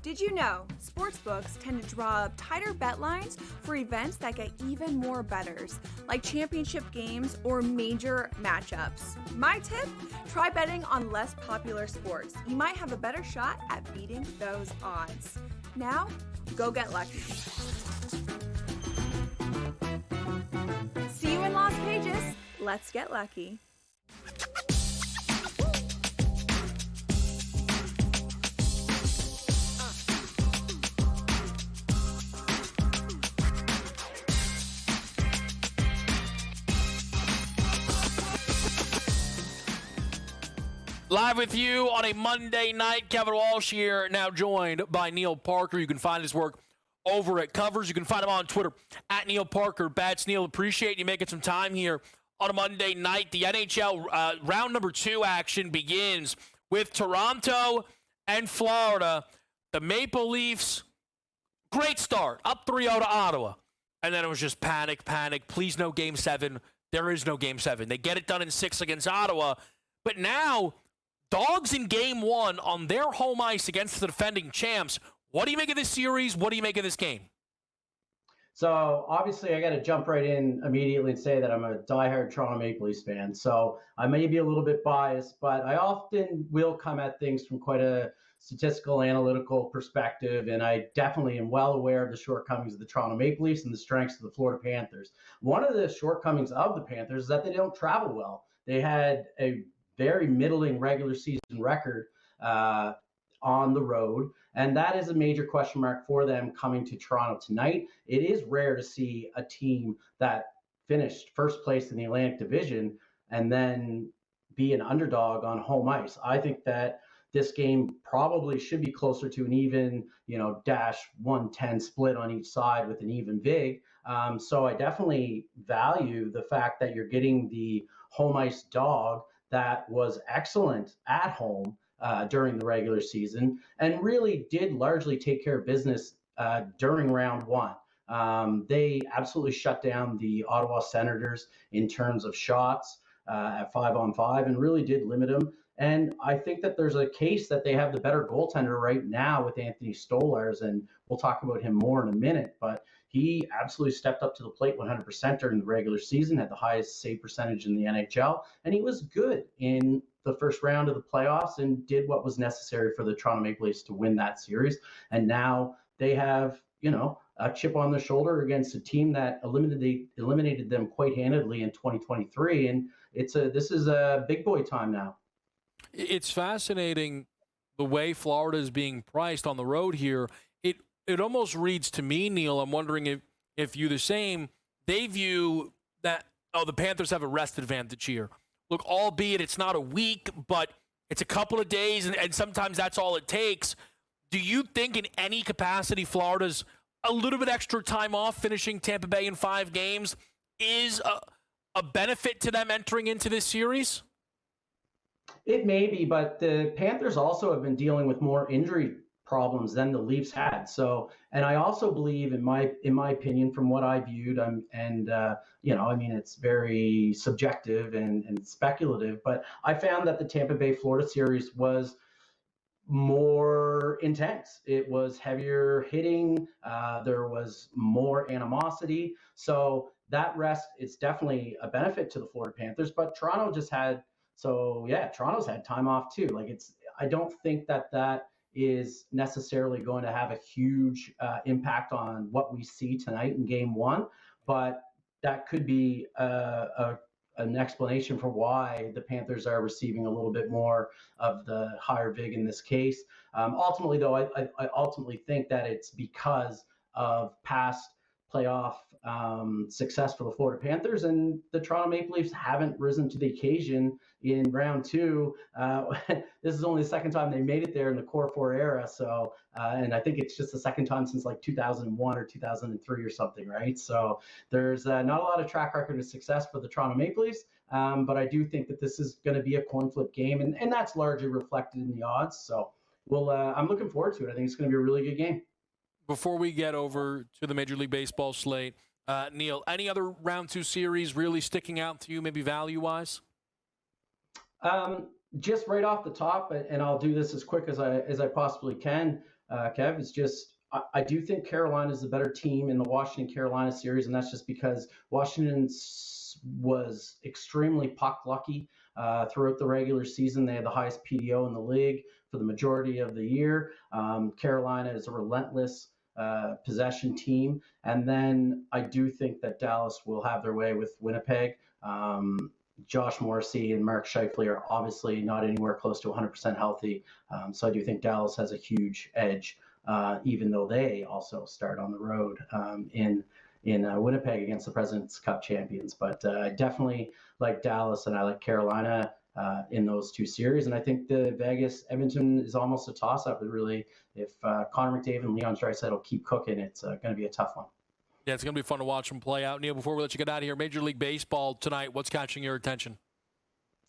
Did you know sportsbooks tend to draw up tighter bet lines for events that get even more bettors, like championship games or major matchups? My tip? Try betting on less popular sports. You might have a better shot at beating those odds. Now, go get lucky. See you in Las Vegas. Let's get lucky. Live with you on a Monday night. Kevin Walsh here, now joined by Neil Parker. You can find his work over at Covers. You can find him on Twitter at Neil Parker Bats. Neil, appreciate you making some time here on a Monday night. The NHL round number 2 action begins with Toronto and Florida. The Maple Leafs, great start, up 3-0 to Ottawa. And then it was just panic. Please no Game 7. There is no Game 7. They get it done in 6 against Ottawa. But now, Dogs in Game 1 on their home ice against the defending champs. What do you make of this series? What do you make of this game? So obviously, I got to jump right in immediately and say that I'm a diehard Toronto Maple Leafs fan. So I may be a little bit biased, but I often will come at things from quite a statistical, analytical perspective, and I definitely am well aware of the shortcomings of the Toronto Maple Leafs and the strengths of the Florida Panthers. One of the shortcomings of the Panthers is that they don't travel well. They had a very middling regular season record on the road, and that is a major question mark for them coming to Toronto tonight. It is rare to see a team that finished first place in the Atlantic Division and then be an underdog on home ice. I think that this game probably should be closer to an even, dash 110 split on each side with an even vig. So I definitely value the fact that you're getting the home ice dog that was excellent at home during the regular season and really did largely take care of business during round one. They absolutely shut down the Ottawa Senators in terms of shots at 5-on-5 and really did limit them. And I think that there's a case that they have the better goaltender right now with Anthony Stolarz, and we'll talk about him more in a minute, but he absolutely stepped up to the plate 100% during the regular season, had the highest save percentage in the NHL, and he was good in the first round of the playoffs and did what was necessary for the Toronto Maple Leafs to win that series. And now they have, a chip on their shoulder against a team that eliminated them quite handedly in 2023. And this is a big boy time now. It's fascinating the way Florida is being priced on the road here. It almost reads to me, Neil, I'm wondering if you the same, they view that, the Panthers have a rest advantage here. Look, albeit it's not a week, but it's a couple of days, and sometimes that's all it takes. Do you think in any capacity Florida's a little bit extra time off finishing Tampa Bay in 5 games is a benefit to them entering into this series? It may be, but the Panthers also have been dealing with more injury problems than the Leafs had. So, and I also believe, in my opinion, from what I viewed, it's very subjective and speculative, but I found that the Tampa Bay Florida series was more intense. It was heavier hitting. There was more animosity. So that rest is definitely a benefit to the Florida Panthers, but Toronto's had time off too. I don't think that is necessarily going to have a huge impact on what we see tonight in game one, but that could be an explanation for why the Panthers are receiving a little bit more of the higher vig in this case. Ultimately, though, I ultimately think that it's because of past playoff success for the Florida Panthers, and the Toronto Maple Leafs haven't risen to the occasion in round two. This is only the second time they made it there in the Core 4 era. So, and I think it's just the second time since 2001 or 2003 or something, right? So there's not a lot of track record of success for the Toronto Maple Leafs, but I do think that this is going to be a coin flip game, and that's largely reflected in the odds. So I'm looking forward to it. I think it's going to be a really good game. Before we get over to the Major League Baseball slate, Neil, any other round 2 series really sticking out to you, maybe value-wise? Just right off the top, and I'll do this as quick as I possibly can, Kev, it's just I do think Carolina is the better team in the Washington-Carolina series, and that's just because Washington was extremely puck lucky throughout the regular season. They had the highest PDO in the league for the majority of the year. Carolina is a relentless possession team. And then I do think that Dallas will have their way with Winnipeg. Josh Morrissey and Mark Scheifele are obviously not anywhere close to 100% healthy. So I do think Dallas has a huge edge, even though they also start on the road in Winnipeg against the President's Cup champions. But I definitely like Dallas, and I like Carolina in those 2 series. And I think the Vegas-Edmonton is almost a toss-up. Really, if Connor McDavid and Leon Draisaitl keep cooking, it's going to be a tough one. Yeah, it's going to be fun to watch them play out. Neil, before we let you get out of here, Major League Baseball tonight, what's catching your attention?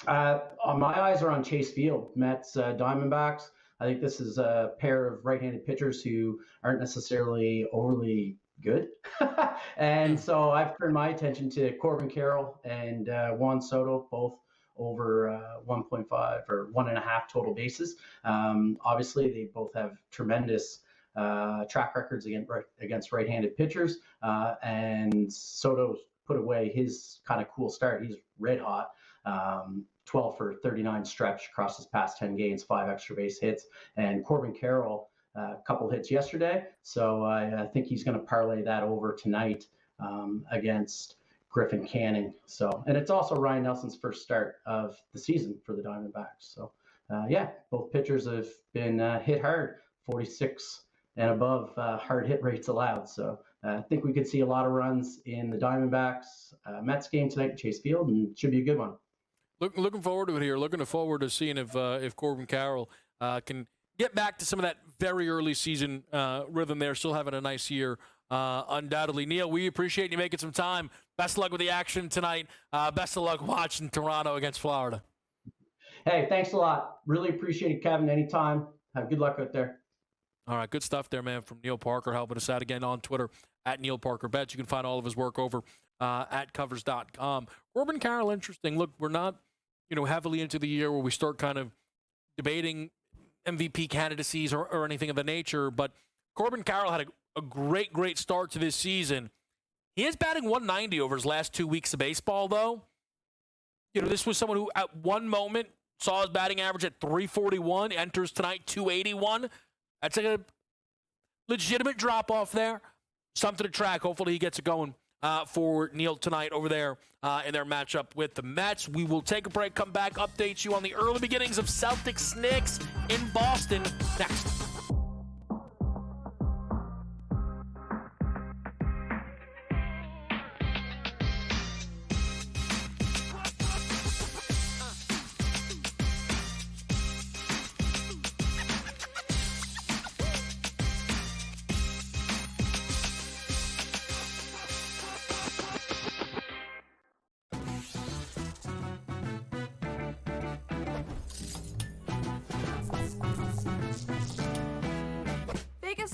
My eyes are on Chase Field, Mets, Diamondbacks. I think this is a pair of right-handed pitchers who aren't necessarily overly good. And so I've turned my attention to Corbin Carroll and Juan Soto, both over 1.5 or 1.5 total bases. Obviously, they both have tremendous track records against right-handed pitchers. And Soto's put away his kind of cool start. He's red hot. 12 for 39 stretch across his past 10 games, 5 extra base hits. And Corbin Carroll, a couple hits yesterday. So I think he's going to parlay that over tonight against Griffin Canning. So, and it's also Ryan Nelson's first start of the season for the Diamondbacks. So, both pitchers have been hit hard, 46 and above hard hit rates allowed. So I think we could see a lot of runs in the Diamondbacks Mets game tonight at Chase Field, and it should be a good one. Looking forward to it here. Looking forward to seeing if Corbin Carroll can get back to some of that very early season rhythm there. Still having a nice year, undoubtedly. Neil, we appreciate you making some time. Best of luck with the action tonight. Best of luck watching Toronto against Florida. Hey, thanks a lot. Really appreciate it, Kevin. Anytime. Have good luck out there. All right, good stuff there, man, from Neil Parker, helping us out again on Twitter at Neil Parker Bets. You can find all of his work over at covers.com. Corbin Carroll, interesting. Look, we're not heavily into the year where we start kind of debating MVP candidacies or anything of the nature, but Corbin Carroll had a great start to this season. He is batting 190 over his last 2 weeks of baseball, though. This was someone who at one moment saw his batting average at 341, enters tonight 281. That's like a legitimate drop-off there. Something to track. Hopefully he gets it going for Neil tonight over there in their matchup with the Mets. We will take a break, come back, update you on the early beginnings of Celtics-Knicks in Boston next.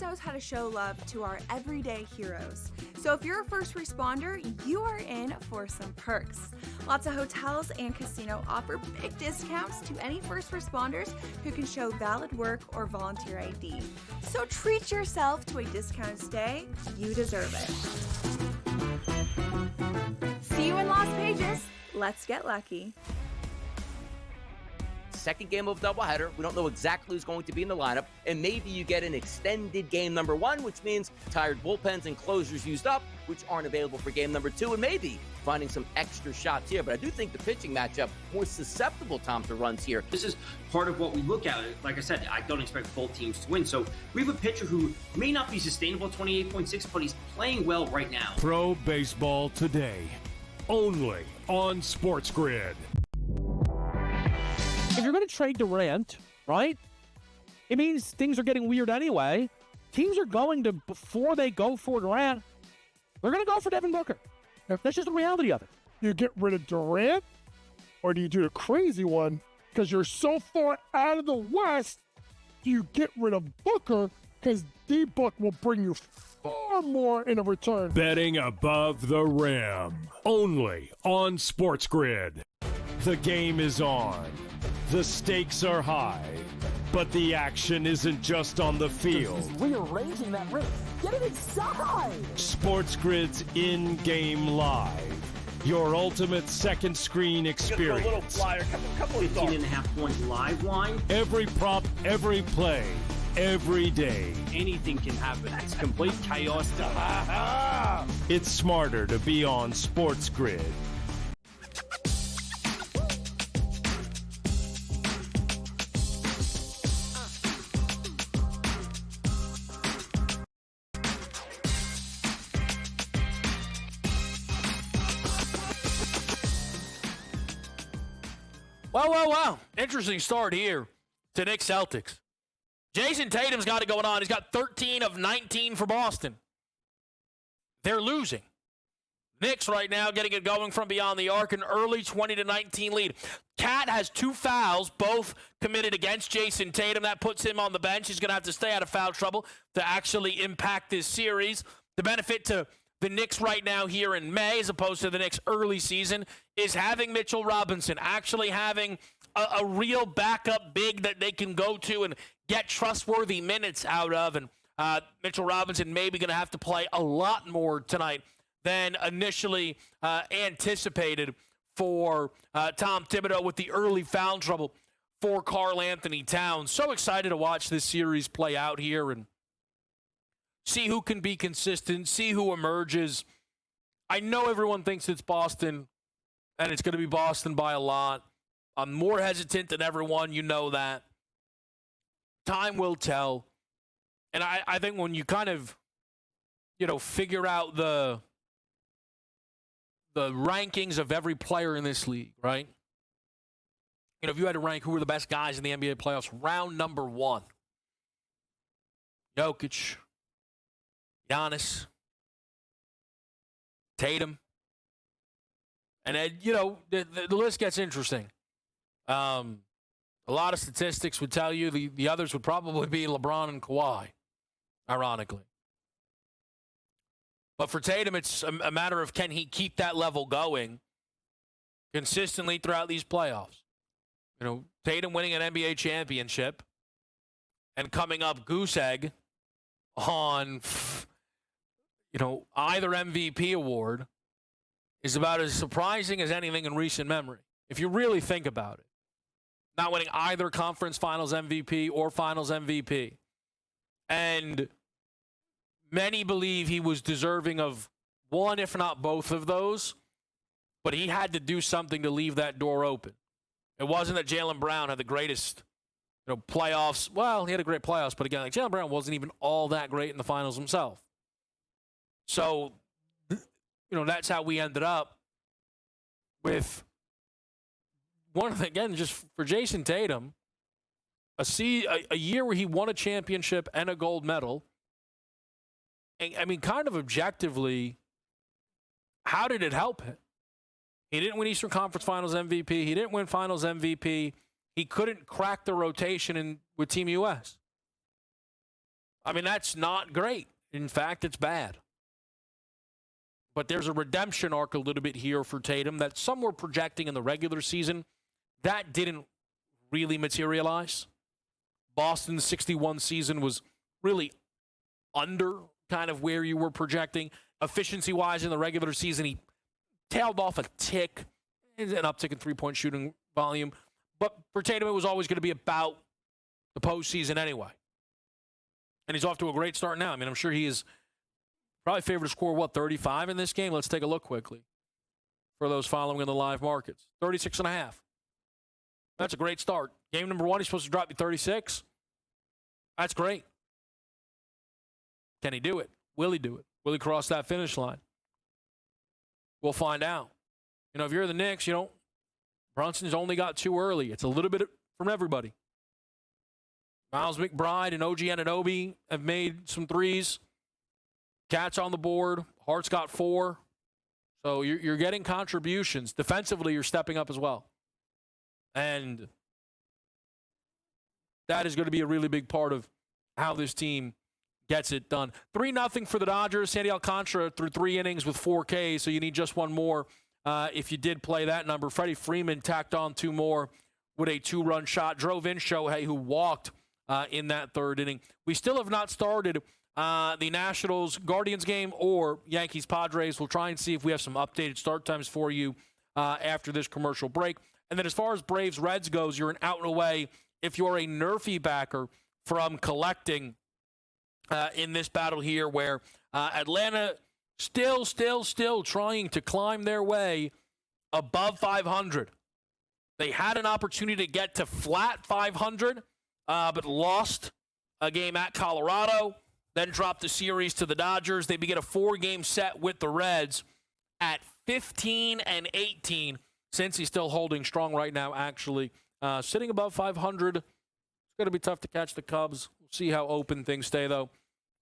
Knows how to show love to our everyday heroes. So if you're a first responder, you are in for some perks. Lots of hotels and casino offer big discounts to any first responders who can show valid work or volunteer ID. So treat yourself to a discounted stay. You deserve it. See you in Las Vegas. Let's get lucky. Second game of doubleheader. We don't know exactly who's going to be in the lineup, and maybe you get an extended game number 1, which means tired bullpens and closers used up, which aren't available for game number 2, and maybe finding some extra shots here. But I do think the pitching matchup more susceptible, Tom, to runs here. This is part of what we look at. Like I said, I don't expect both teams to win. So we have a pitcher who may not be sustainable at 28.6, but he's playing well right now. Pro Baseball Today, only on SportsGrid. If you're going to trade Durant, right, it means things are getting weird anyway. Teams are going to, before they go for Durant, they're going to go for Devin Booker. That's just the reality of it. Do you get rid of Durant, or do you do the crazy one? Because you're so far out of the West, do you get rid of Booker? Because D-Book will bring you far more in a return. Betting above the rim, only on SportsGrid. The game is on. The stakes are high, but the action isn't just on the field. He's rearranging that rim. Get it inside! SportsGrid's in-game live. Your ultimate second screen experience. Just a little flyer, couple 15.5-point live line. Every prop, every play, every day. Anything can happen. That's complete chaos. It's smarter to be on SportsGrid. Wow. Interesting start here to Knicks Celtics. Jason Tatum's got it going on. He's got 13 of 19 for Boston. They're losing. Knicks right now getting it going from beyond the arc, an early 20-19 lead. Cat has 2 fouls, both committed against Jason Tatum. That puts him on the bench. He's going to have to stay out of foul trouble to actually impact this series. The benefit to the Knicks right now here in May, as opposed to the Knicks early season, is having Mitchell Robinson, actually having a real backup big that they can go to and get trustworthy minutes out of. And Mitchell Robinson maybe going to have to play a lot more tonight than initially anticipated for Tom Thibodeau with the early foul trouble for Karl Anthony Towns. So excited to watch this series play out here and see who can be consistent, see who emerges. I know everyone thinks it's Boston, and it's going to be Boston by a lot. I'm more hesitant than everyone. You know that. Time will tell. And I think when you kind of, figure out the rankings of every player in this league, right? If you had to rank who were the best guys in the NBA playoffs, round number 1, Jokic, Giannis, Tatum. And then, the list gets interesting. A lot of statistics would tell you the others would probably be LeBron and Kawhi, ironically. But for Tatum, it's a matter of can he keep that level going consistently throughout these playoffs. Tatum winning an NBA championship and coming up goose egg on, either MVP award is about as surprising as anything in recent memory, if you really think about it. Not winning either conference finals MVP or finals MVP. And many believe he was deserving of one, if not both of those, but he had to do something to leave that door open. It wasn't that Jaylen Brown had the greatest playoffs. Well, he had a great playoffs, but again, Jaylen Brown wasn't even all that great in the finals himself. So, that's how we ended up with again, just for Jason Tatum, a year where he won a championship and a gold medal. And, I mean, kind of objectively, how did it help him? He didn't win Eastern Conference Finals MVP. He didn't win Finals MVP. He couldn't crack the rotation with Team US. I mean, that's not great. In fact, it's bad. But there's a redemption arc a little bit here for Tatum that some were projecting in the regular season. That didn't really materialize. Boston's 61 season was really under kind of where you were projecting. Efficiency-wise in the regular season, he tailed off a tick, an uptick in three-point shooting volume. But for Tatum, it was always going to be about the postseason anyway. And he's off to a great start now. I mean, I'm sure he is probably favored to score, 35 in this game? Let's take a look quickly for those following in the live markets. 36.5. That's a great start. Game number 1, he's supposed to drop you 36. That's great. Can he do it? Will he do it? Will he cross that finish line? We'll find out. If you're the Knicks, Brunson's only got 2 early. It's a little bit from everybody. Miles McBride and OG Anunoby have made some threes. Cat's on the board. Hart's got 4. So you're getting contributions. Defensively, you're stepping up as well. And that is going to be a really big part of how this team gets it done. 3-0 for the Dodgers. Sandy Alcantara through 3 innings with 4 Ks, so you need just one more if you did play that number. Freddie Freeman tacked on 2 more with a 2-run shot. Drove in Shohei, who walked in that 3rd inning. We still have not started the Nationals-Guardians game or Yankees-Padres. We'll try and see if we have some updated start times for you after this commercial break. And then as far as Braves-Reds goes, you're an out and away if you're a Nerfy backer from collecting in this battle here where Atlanta still trying to climb their way above 500. They had an opportunity to get to flat 500, but lost a game at Colorado, then dropped the series to the Dodgers. They begin a 4-game set with the Reds at 15-18. Cincy's still holding strong right now, actually. Sitting above 500. It's going to be tough to catch the Cubs. We'll see how open things stay, though,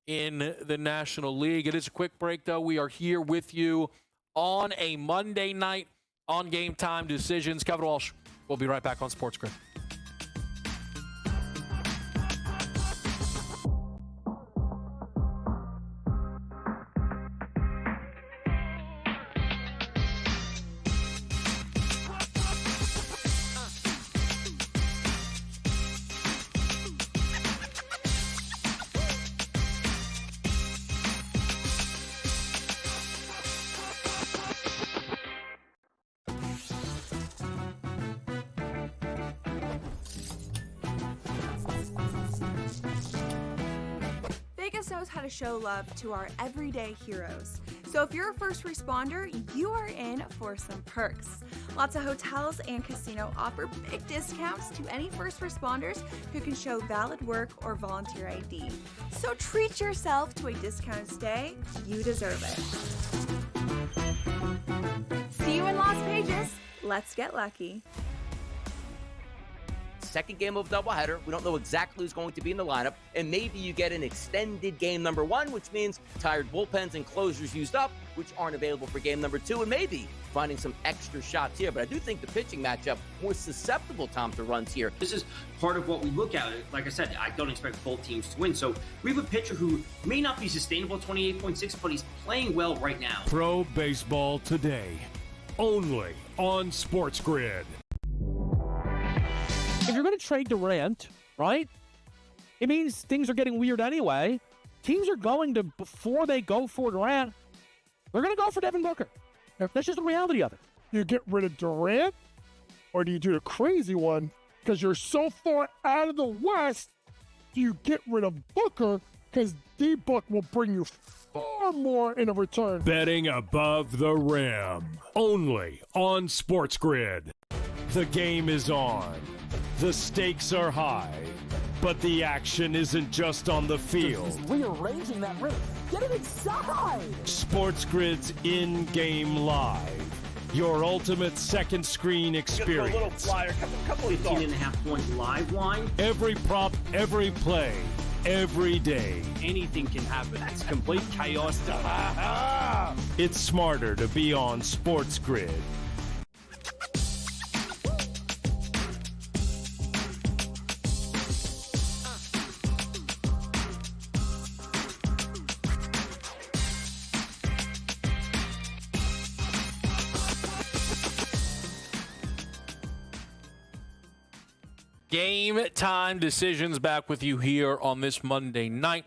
in the National League. It is a quick break, though. We are here with you on a Monday night on Game Time Decisions. Kevin Walsh. We'll be right back on SportsGrid. how to show love to our everyday heroes. So if you're a first responder, you are in for some perks. Lots of hotels and casino offer big discounts to any first responders who can show valid work or volunteer ID. So treat yourself to a discounted stay. You deserve it. See you in Las Vegas. Let's get lucky. Second game of a doubleheader. We don't know exactly who's going to be in the lineup, and maybe you get an extended game number one, which means tired bullpens and closers used up, which aren't available for game number two, and maybe finding some extra shots here. But I do think the pitching matchup more susceptible, Tom, to runs here. This is part of what we look at. Like I said, I don't expect both teams to win. So we have a pitcher who may not be sustainable at 28.6, but he's playing well right now. Pro Baseball Today, only on SportsGrid. If you're going to trade Durant, right, it means things are getting weird anyway. Teams are going to, before they go for Durant, they're going to go for Devin Booker. That's just the reality of it. You get rid of Durant, or do you do the crazy one? Because you're so far out of the West, do you get rid of Booker? Because D-Book will bring you far more in a return. Betting above the rim, only on SportsGrid. The game is on. The stakes are high, but the action isn't just on the field. He's rearranging that rim. Get it inside! SportsGrid's in-game live. Your ultimate second screen experience. A little flyer, couple 15.5 point live line. Every prop, every play, every day. Anything can happen. That's complete chaos. It's smarter to be on SportsGrid. Game time decisions back with you here on this Monday night.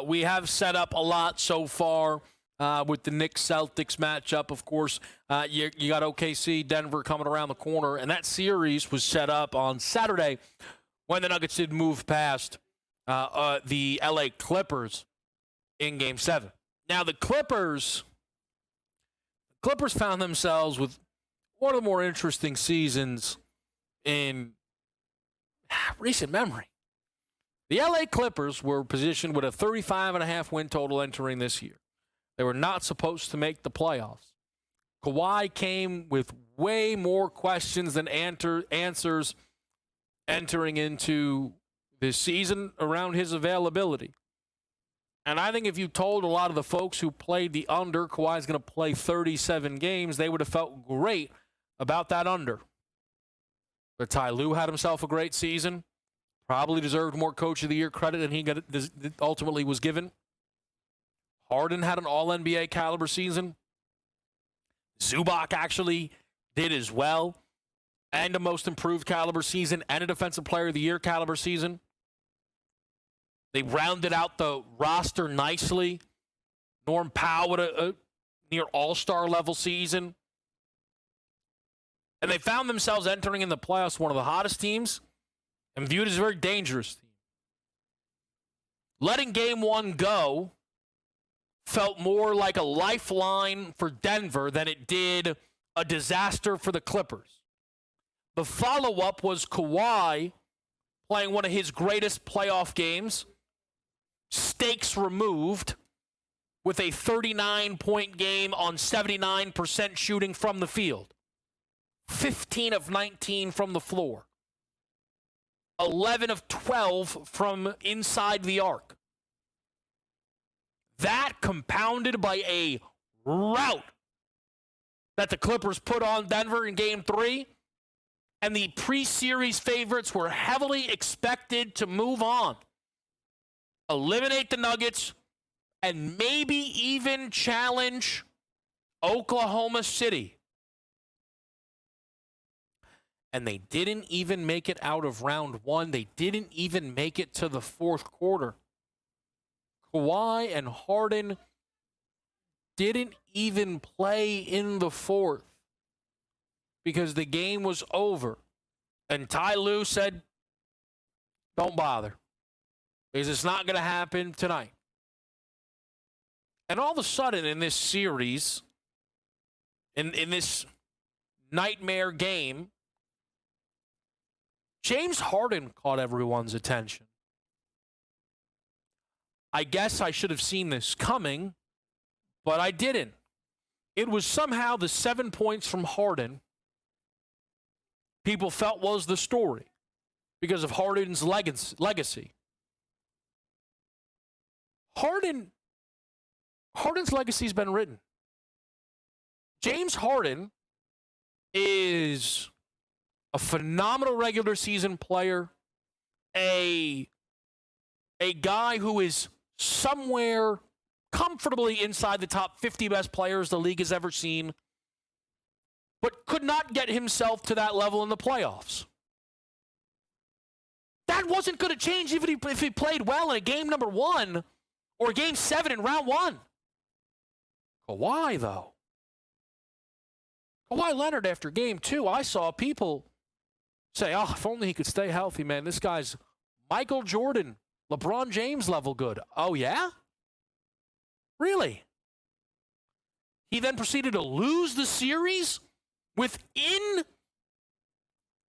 We have set up a lot so far with the Knicks-Celtics matchup. Of course, you got OKC, Denver coming around the corner, and that series was set up on Saturday when the Nuggets did move past the LA Clippers in Game 7. Now, the Clippers found themselves with one of the more interesting seasons in recent memory. The LA Clippers were positioned with a 35.5 win total entering this year. They were not supposed to make the playoffs. Kawhi came with way more questions than answers entering into this season around his availability. And I think if you told a lot of the folks who played the under, Kawhi's going to play 37 games, they would have felt great about that under. But Ty Lue had himself a great season. Probably deserved more Coach of the Year credit than he ultimately was given. Harden had an All-NBA caliber season. Zubac actually did as well. And a Most Improved caliber season and a Defensive Player of the Year caliber season. They rounded out the roster nicely. Norm Powell with a near all-star level season. And they found themselves entering in the playoffs one of the hottest teams and viewed as a very dangerous team. Letting Game 1 go felt more like a lifeline for Denver than it did a disaster for the Clippers. The follow-up was Kawhi playing one of his greatest playoff games, stakes removed, with a 39-point game on 79% shooting from the field. 15 of 19 from the floor. 11 of 12 from inside the arc. That compounded by a rout that the Clippers put on Denver in Game 3, and the pre-series favorites were heavily expected to move on, eliminate the Nuggets, and maybe even challenge Oklahoma City. And they didn't even make it out of round one. They didn't even make it to the fourth quarter. Kawhi and Harden didn't even play in the fourth because the game was over. And Ty Lue said, don't bother, because it's not going to happen tonight. And all of a sudden in this series, in this nightmare game, James Harden caught everyone's attention. I guess I should have seen this coming, but I didn't. It was somehow the 7 points from Harden people felt was the story because of Harden's legacy. Harden's legacy's been written. James Harden is a phenomenal regular season player, a guy who is somewhere comfortably inside the top 50 best players the league has ever seen, but could not get himself to that level in the playoffs. That wasn't going to change even if he played well in a game number 1 or game 7 in round 1. Kawhi, though. Kawhi Leonard after game 2, I saw people say, oh, if only he could stay healthy, man. This guy's Michael Jordan, LeBron James level good. Oh, yeah? Really? He then proceeded to lose the series within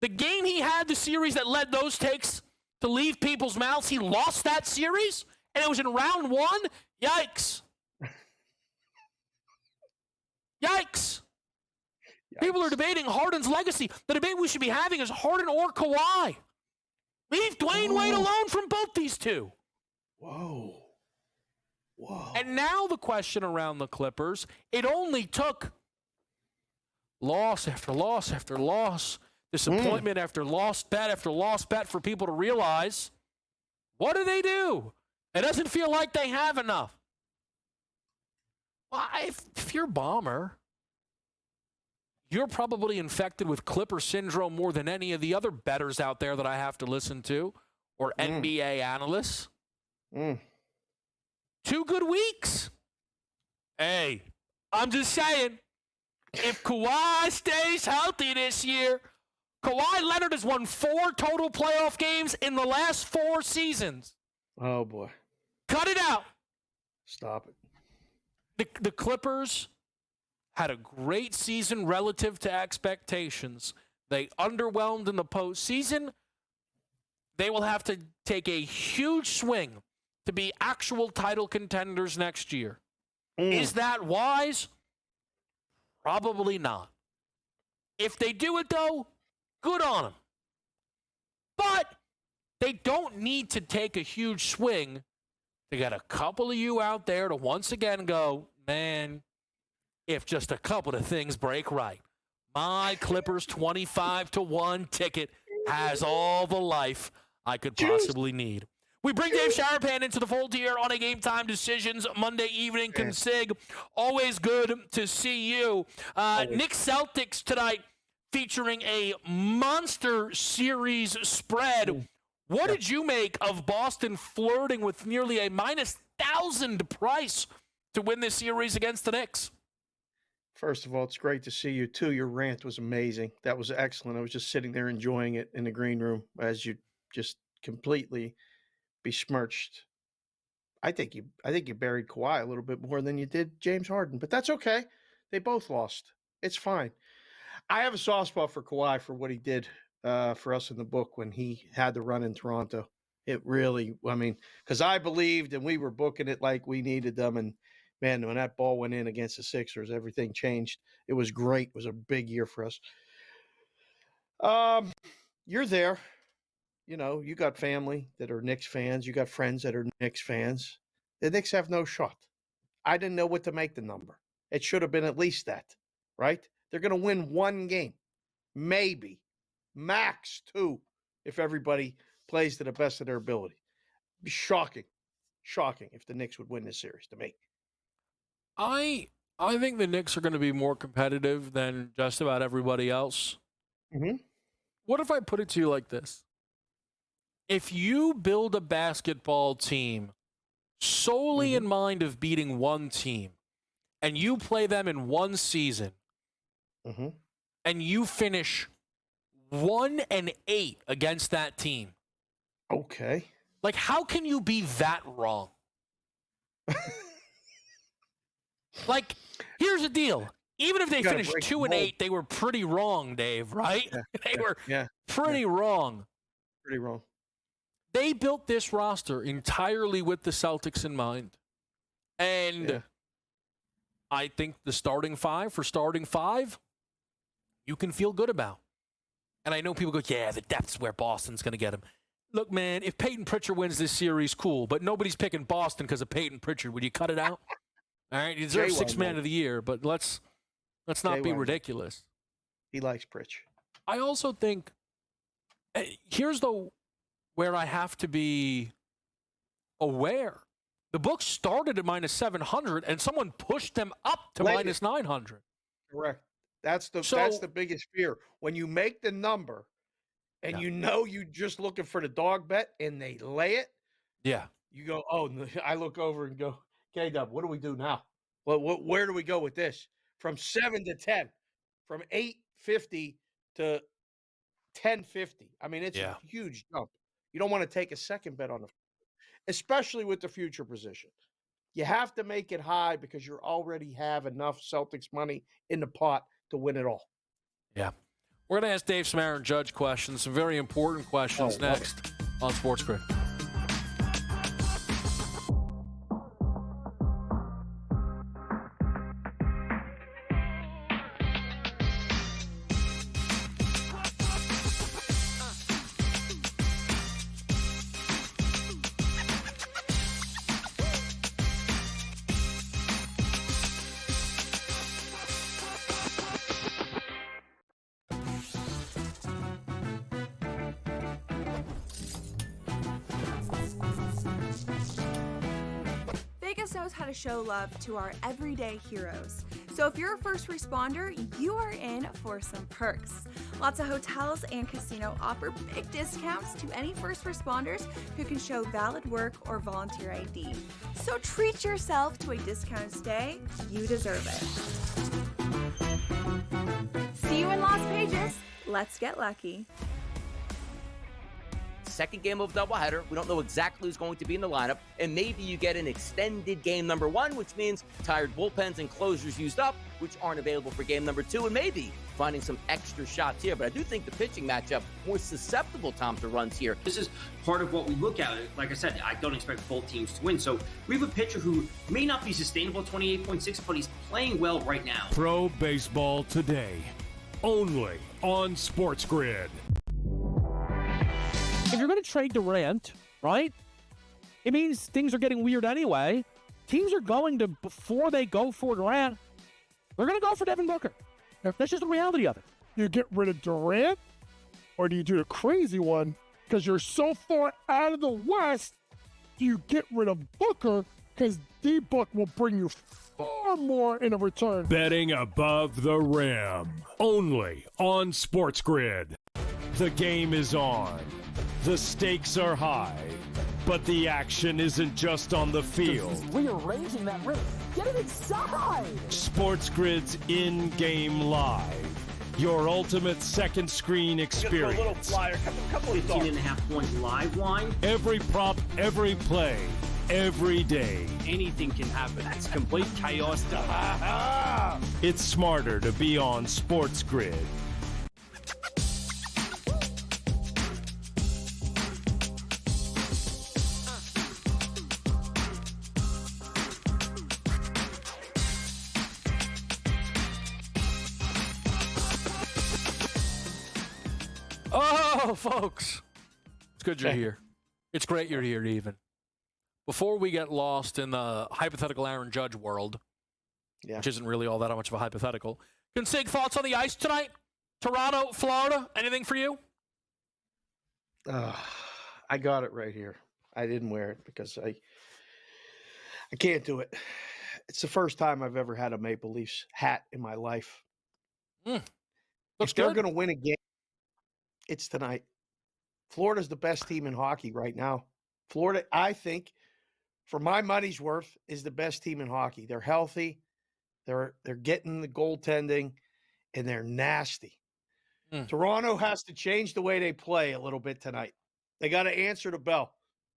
the game he had, the series that led those takes to leave people's mouths. He lost that series, and it was in round 1? Yikes. Yikes. People are debating Harden's legacy. The debate we should be having is Harden or Kawhi. Leave Dwayne Wade alone from both these two. Whoa. And now the question around the Clippers, it only took loss after loss after loss, disappointment after lost bet for people to realize, what do? It doesn't feel like they have enough. Well, if you're a Bomber, you're probably infected with Clipper syndrome more than any of the other bettors out there that I have to listen to, or NBA analysts. 2 good weeks. Hey, I'm just saying, if Kawhi stays healthy this year, Kawhi Leonard has won 4 total playoff games in the last 4 seasons. Oh, boy. Cut it out. Stop it. The Clippers had a great season relative to expectations. They underwhelmed in the postseason. They will have to take a huge swing to be actual title contenders next year. Is that wise? Probably not. If they do it, though, good on them. But they don't need to take a huge swing to get a couple of you out there to once again go, man, if just a couple of things break right, my Clippers 25-1 ticket has all the life I could possibly need. We bring Dave Sharapan into the fold here on a Game Time Decisions Monday evening. Consig, always good to see you. Knicks Celtics tonight featuring a monster series spread. What did you make of Boston flirting with nearly a minus 1,000 price to win this series against the Knicks? First of all, it's great to see you, too. Your rant was amazing. That was excellent. I was just sitting there enjoying it in the green room as you just completely besmirched. I think you buried Kawhi a little bit more than you did James Harden, but that's okay. They both lost. It's fine. I have a soft spot for Kawhi for what he did for us in the book when he had the run in Toronto. It really, because I believed and we were booking it like we needed them. And man, when that ball went in against the Sixers, everything changed. It was great. It was a big year for us. You're there. You got family that are Knicks fans. You got friends that are Knicks fans. The Knicks have no shot. I didn't know what to make the number. It should have been at least that, right? They're going to win 1 game, maybe, max 2, if everybody plays to the best of their ability. It'd be shocking if the Knicks would win this series to me. I think the Knicks are going to be more competitive than just about everybody else. Mm-hmm. What if I put it to you like this? If you build a basketball team solely in mind of beating one team, and you play them in one season, and you finish 1-8 against that team, okay, like how can you be that wrong? Like, here's the deal. Even if they gotta finished break 2-8, they were pretty wrong, Dave, right? Yeah, They were yeah, pretty wrong. pretty wrong. They built this roster entirely with the Celtics in mind. And I think the starting five, you can feel good about. And I know people go, yeah, the depth's where Boston's going to get him. Look, man, if Peyton Pritchard wins this series, cool. But nobody's picking Boston because of Peyton Pritchard. Would you cut it out? All right, you deserve sixth man of the year, but let's not be ridiculous. He likes Pritch. I also think here's where I have to be aware. The book started at minus 700, and someone pushed them up to minus 900. Correct. That's the biggest fear. When you make the number and you know you're just looking for the dog bet and they lay it, you go, oh, I look over and go, K-Dub, what do we do now? Well, where do we go with this? From 7 to 10, from 850 to 1050. I mean, it's a huge jump. You don't want to take a second bet on it, especially with the future position. You have to make it high because you already have enough Celtics money in the pot to win it all. Yeah. We're going to ask Dave some Aaron Judge questions, some very important questions next on SportsGrid. Knows how to show love to our everyday heroes. So if you're a first responder, you are in for some perks. Lots of hotels and casino offer big discounts to any first responders who can show valid work or volunteer ID. So treat yourself to a discounted stay. You deserve it. See you in Las Vegas. Let's get lucky. Second game of doubleheader. We don't know exactly who's going to be in the lineup, and maybe you get an extended game number one, which means tired bullpens and closers used up, which aren't available for game number two, and maybe finding some extra shots here. But I do think the pitching matchup more susceptible, Tom, to runs here. This is part of what we look at. Like I said, I don't expect both teams to win. So we have a pitcher who may not be sustainable at 28.6, but he's playing well right now. Pro Baseball Today, only on SportsGrid. If you're going to trade Durant, right, it means things are getting weird anyway. Teams are going to, before they go for Durant, they're going to go for Devin Booker. That's just the reality of it. You get rid of Durant, or do you do the crazy one because you're so far out of the West? Do you get rid of Booker because D-Book will bring you far more in a return? Betting above the rim, only on SportsGrid. The game is on. The stakes are high, but the action isn't just on the field. Rearranging that river. Get it inside! SportsGrid's in-game live. Your ultimate second screen experience. A little flyer, couple of 15.5 points live line. Every prop, every play, every day. Anything can happen. It's complete chaos. It's smarter to be on SportsGrid. Oh, folks. It's good you're here. It's great you're here, even. Before we get lost in the hypothetical Aaron Judge world, which isn't really all that much of a hypothetical, Consig, thoughts on the ice tonight? Toronto, Florida, anything for you? I got it right here. I didn't wear it because I can't do it. It's the first time I've ever had a Maple Leafs hat in my life. If they're going to win a game, it's tonight. Florida's the best team in hockey right now. Florida, I think, for my money's worth, is the best team in hockey. They're healthy. They're getting the goaltending, and they're nasty. Toronto has to change the way they play a little bit tonight. They got to answer the bell.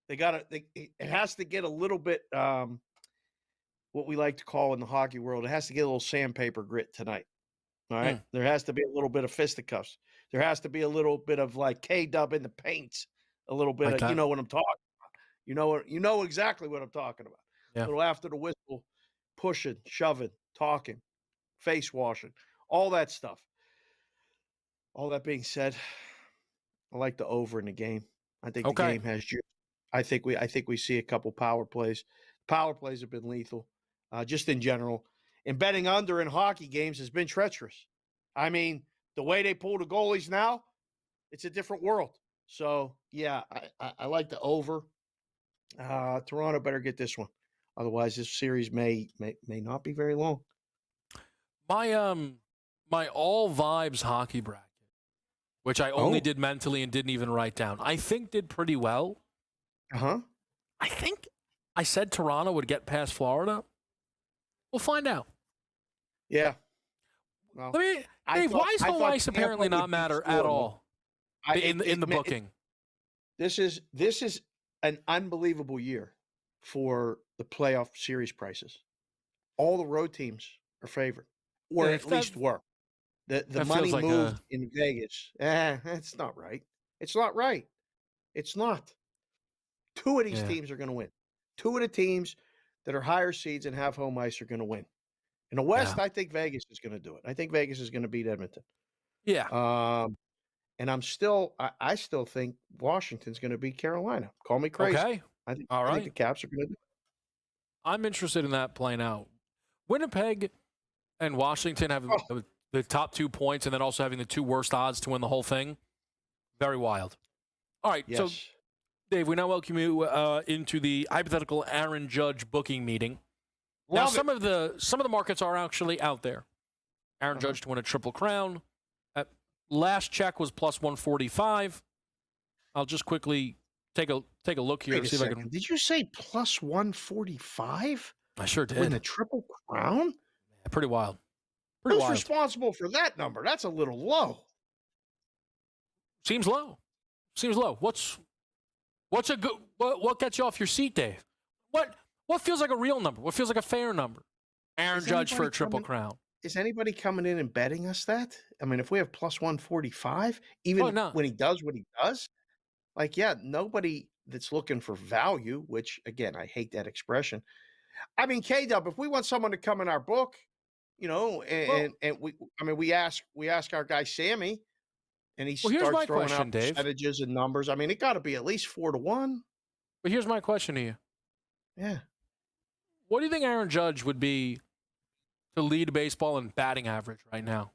It has to get a little bit, what we like to call in the hockey world, it has to get a little sandpaper grit tonight. All right. There has to be a little bit of fisticuffs. There has to be a little bit of like K-Dub in the paints. A little bit of, you know what I'm talking about. You know exactly what I'm talking about. Yeah. A little after the whistle, pushing, shoving, talking, face washing, all that stuff. All that being said, I like the over in the game. I think the game has juice. I think we see a couple power plays. Power plays have been lethal, just in general. And betting under in hockey games has been treacherous. I mean, the way they pull the goalies now, it's a different world. So yeah, I like the over. Toronto better get this one, otherwise this series may not be very long. My all vibes hockey bracket, which I only did mentally and didn't even write down, I think did pretty well. I think I said Toronto would get past Florida. We'll find out. Yeah. Well, Dave, why is home ice apparently not matter at all in the booking? This is an unbelievable year for the playoff series prices. All the road teams are favored, or at least were. The money moved in Vegas. That's not right. It's not right. It's not. Two of these teams are going to win. Two of the teams that are higher seeds and have home ice are going to win. In the West, I think Vegas is going to do it. I think Vegas is going to beat Edmonton. Yeah. And I still think Washington's going to beat Carolina. Call me crazy. Okay. I think the Caps are going to do it. I'm interested in that playing out. Winnipeg and Washington have the top 2 points and then also having the 2 worst odds to win the whole thing. Very wild. All right. Yes. So, Dave, we now welcome you into the hypothetical Aaron Judge booking meeting. Now, some of the markets are actually out there. Aaron Judge to win a Triple Crown. Last check was plus 145. I'll just quickly take a look here. Wait a second. Did you say plus 145? I sure did. Win the Triple Crown? Yeah, pretty wild. Who's responsible for that number? That's a little low. Seems low. What's a good? What gets you off your seat, Dave? What feels like a real number? What feels like a fair number? Aaron Judge for a Triple Crown. Is anybody coming in and betting us that? I mean, if we have plus 145, even when he does what he does, nobody that's looking for value, which, again, I hate that expression. I mean, K-Dub, if we want someone to come in our book, and we ask our guy Sammy, and he starts throwing out percentages and numbers. I mean, it got to be at least 4-1. But here's my question to you. Yeah. What do you think Aaron Judge would be to lead baseball in batting average right now?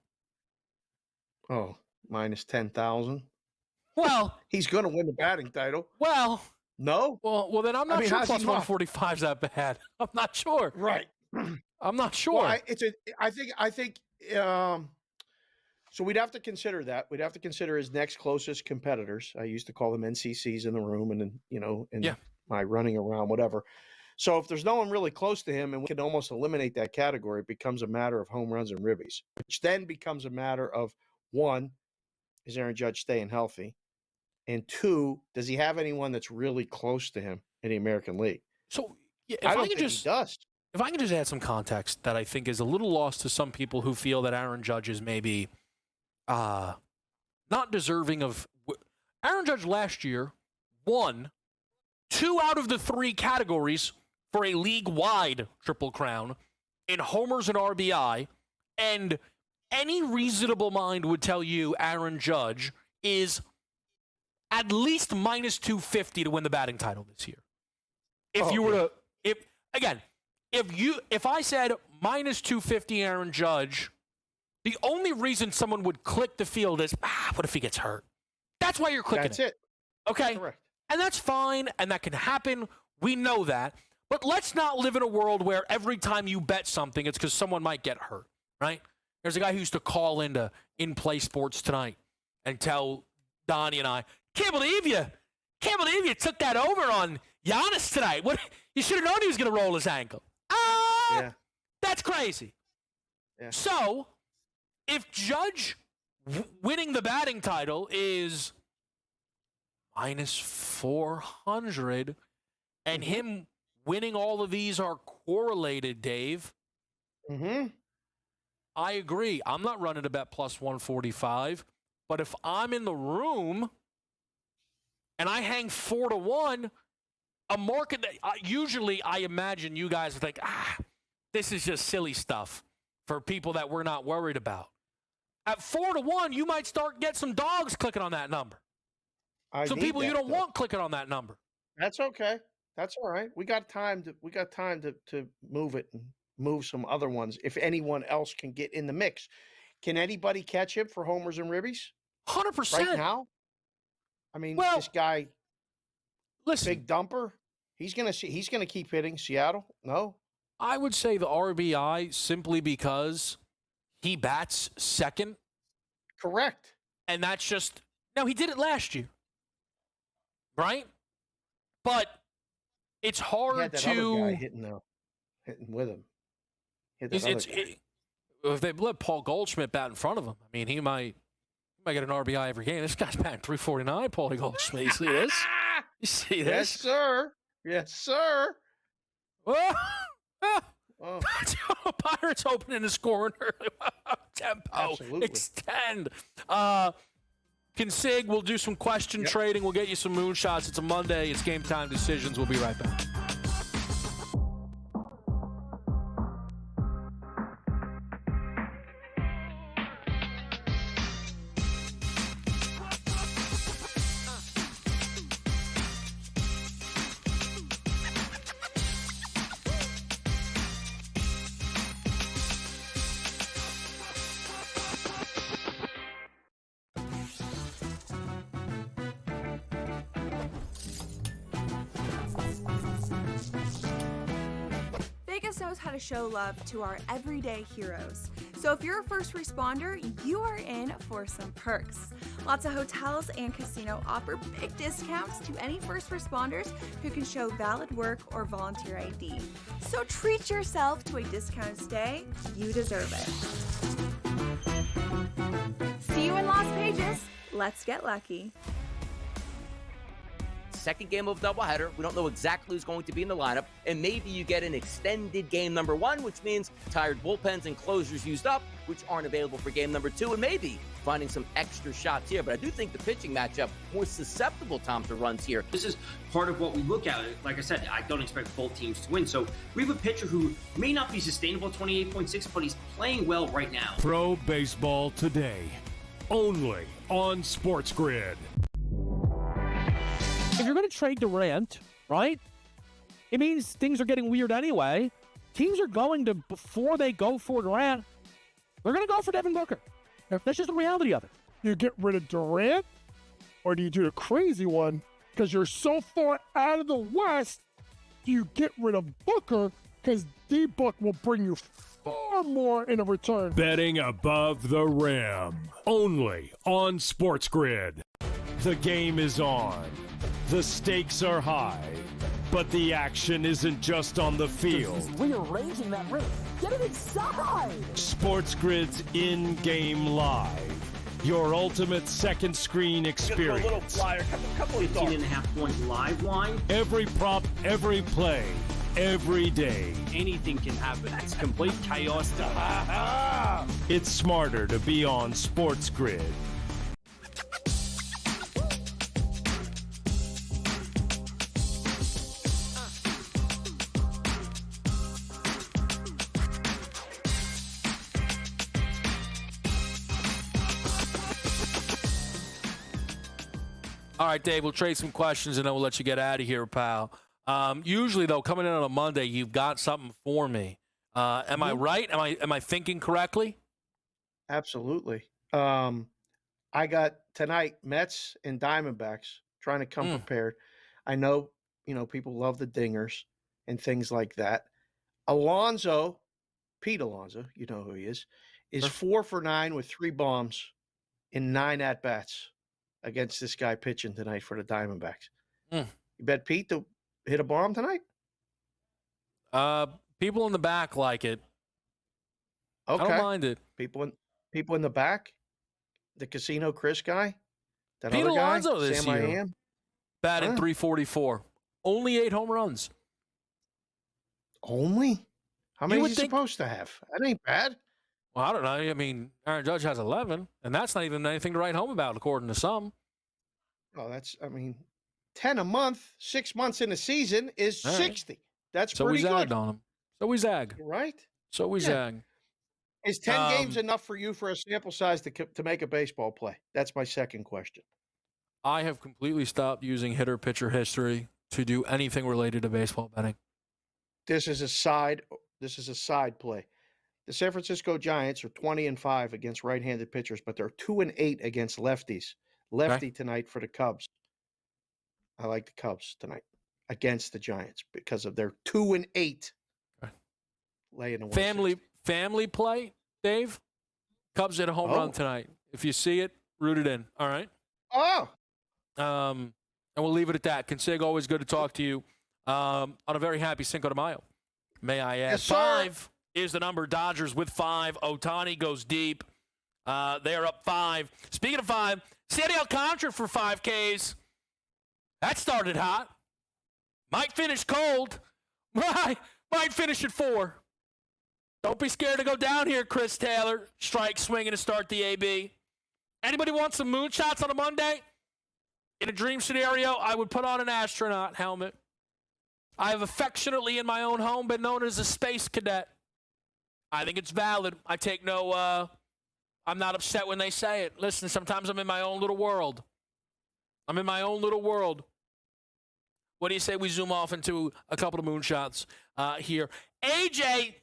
Oh, minus 10,000. Well, he's going to win the batting title. Well, no. Well, then I'm not sure plus 145 is that bad. I'm not sure. Right. I'm not sure. Well, I think. So we'd have to consider that. We'd have to consider his next closest competitors. I used to call them NCCs in the room, and then my running around, whatever. So if there's no one really close to him, and we can almost eliminate that category, it becomes a matter of home runs and ribbies, which then becomes a matter of, one, is Aaron Judge staying healthy? And two, does he have anyone that's really close to him in the American League? So if I can just add some context that I think is a little lost to some people who feel that Aaron Judge is maybe not deserving of. Aaron Judge last year won 2 out of the 3 categories for a league-wide Triple Crown in homers and RBI, and any reasonable mind would tell you Aaron Judge is at least minus 250 to win the batting title this year. If I said minus 250 Aaron Judge, the only reason someone would click the field is, what if he gets hurt? That's why you're clicking. That's it. Okay? Correct. And that's fine, and that can happen. We know that. But let's not live in a world where every time you bet something, it's because someone might get hurt, right? There's a guy who used to call into In-Play Sports Tonight and tell Donnie and I, can't believe you took that over on Giannis tonight. What? You should have known he was going to roll his ankle. That's crazy. Yeah. So, if Judge winning the batting title is minus 400 and him winning all of these are correlated, Dave. Mm-hmm. I agree. I'm not running a bet plus 145, but if I'm in the room and I hang 4-1, a market that usually I imagine you guys think, this is just silly stuff for people that we're not worried about. At 4-1, you might get some dogs clicking on that number. Some people you don't want clicking on that number. That's okay. That's all right. We got time to move it and move some other ones if anyone else can get in the mix. Can anybody catch him for homers and ribbies? 100%. Right now? I mean, this guy, big dumper, he's gonna keep hitting Seattle. No? I would say the RBI simply because he bats second. Correct. And that's just now he did it last year. Right? But it's hard He had that to other guy hitting with him. If they let Paul Goldschmidt bat in front of him, I mean, he might get an RBI every game. This guy's batting 349, Paulie Goldschmidt. You see this? You see this? Yes, sir. Yes, sir. Oh. Pirates opening and scoring early. Tempo. Absolutely. Extend. Consig, we'll do some question trading. We'll get you some moonshots. It's a Monday. It's game time decisions. We'll be right back. Vegas knows how to show love to our everyday heroes. So if you're a first responder, you are in for some perks. Lots of hotels and casino offer big discounts to any first responders who can show valid work or volunteer ID. So treat yourself to a discounted stay. You deserve it. See you in Las Vegas. Let's get lucky. Second game of doubleheader. We don't know exactly who's going to be in the lineup, and maybe you get an extended game number one, which means tired bullpens and closers used up, which aren't available for game number two, and maybe finding some extra shots here. But I do think the pitching matchup more susceptible, Tom, to runs here. This is part of what we look at. Like I said, I don't expect both teams to win. So we have a pitcher who may not be sustainable at 28.6, but he's playing well right now. Pro Baseball Today, only on SportsGrid. If you're going to trade Durant, right, it means things are getting weird anyway. Teams are going to, before they go for Durant, they're going to go for Devin Booker. That's just the reality of it. You get rid of Durant, or do you do the crazy one? Because you're so far out of the West, you get rid of Booker, because D-Book will bring you far more in a return. Betting above the rim, only on SportsGrid. The game is on. The stakes are high, but the action isn't just on the field. Rearranging that roof. Get it inside! SportsGrid's in-game live. Your ultimate second screen experience. A little flyer, couple 15.5 point live line. Every prop, every play, every day. Anything can happen. It's complete chaos. It's smarter to be on SportsGrid. All right, Dave, we'll trade some questions and then we'll let you get out of here, pal. Usually, though, coming in on a Monday, you've got something for me. Am I right? Am I thinking correctly? Absolutely. I got tonight Mets and Diamondbacks, trying to come prepared. I know, people love the dingers and things like that. Pete Alonso, you know who he is 4 for 9 with 3 bombs in 9 at-bats against this guy pitching tonight for the Diamondbacks. You bet Pete to hit a bomb tonight? People in the back like it. Okay. I don't mind it. People in the back? The Casino Chris guy? That Pete other guy? Alonso this Sam year. I Am? Batting 344. Only 8 home runs. Only? How many would is he think- supposed to have? That ain't bad. Well, I don't know. I mean, Aaron Judge has 11, and that's not even anything to write home about, according to some. Oh, 10 a month, 6 months in a season is All right. 60. That's So we pretty zagged good. on him. So we zag. Right? So we Yeah. zag. Is 10 games enough for you for a sample size to make a baseball play? That's my second question. I have completely stopped using hitter-pitcher history to do anything related to baseball betting. This is a side play. The San Francisco Giants are 20-5 against right-handed pitchers, but they're 2-8 against lefties. Lefty tonight for the Cubs. I like the Cubs tonight against the Giants because of their 2-8. Laying the 160. Family play, Dave. Cubs hit a home run tonight. If you see it, root it in. All right. Oh. And we'll leave it at that. Consig, always good to talk to you. On a very happy Cinco de Mayo. May I add? Yes, sir. 5 is the number. Dodgers with 5. Ohtani goes deep. They are up 5. Speaking of 5, Sandy Alcantara for 5 Ks. That started hot. Might finish cold. Might finish at 4. Don't be scared to go down here, Chris Taylor. Strike swinging to start the AB. Anybody want some moonshots on a Monday? In a dream scenario, I would put on an astronaut helmet. I have affectionately in my own home been known as a space cadet. I think it's valid. I take no, I'm not upset when they say it. Listen, sometimes I'm in my own little world. I'm in my own little world. What do you say we zoom off into a couple of moonshots here? AJ,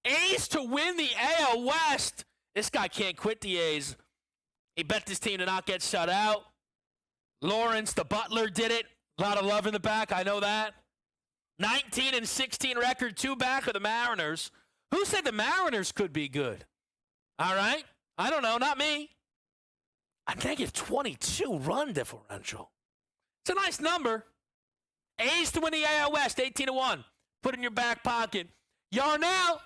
A's to win the AL West. This guy can't quit the A's. He bet this team to not get shut out. Lawrence, the butler, did it. A lot of love in the back. I know that. 19-16 record, 2 back of the Mariners. Who said the Mariners could be good? All right. I don't know. Not me. A negative 22 run differential. It's a nice number. A's to win the AL West, 18-1. Put it in your back pocket. Yarnell,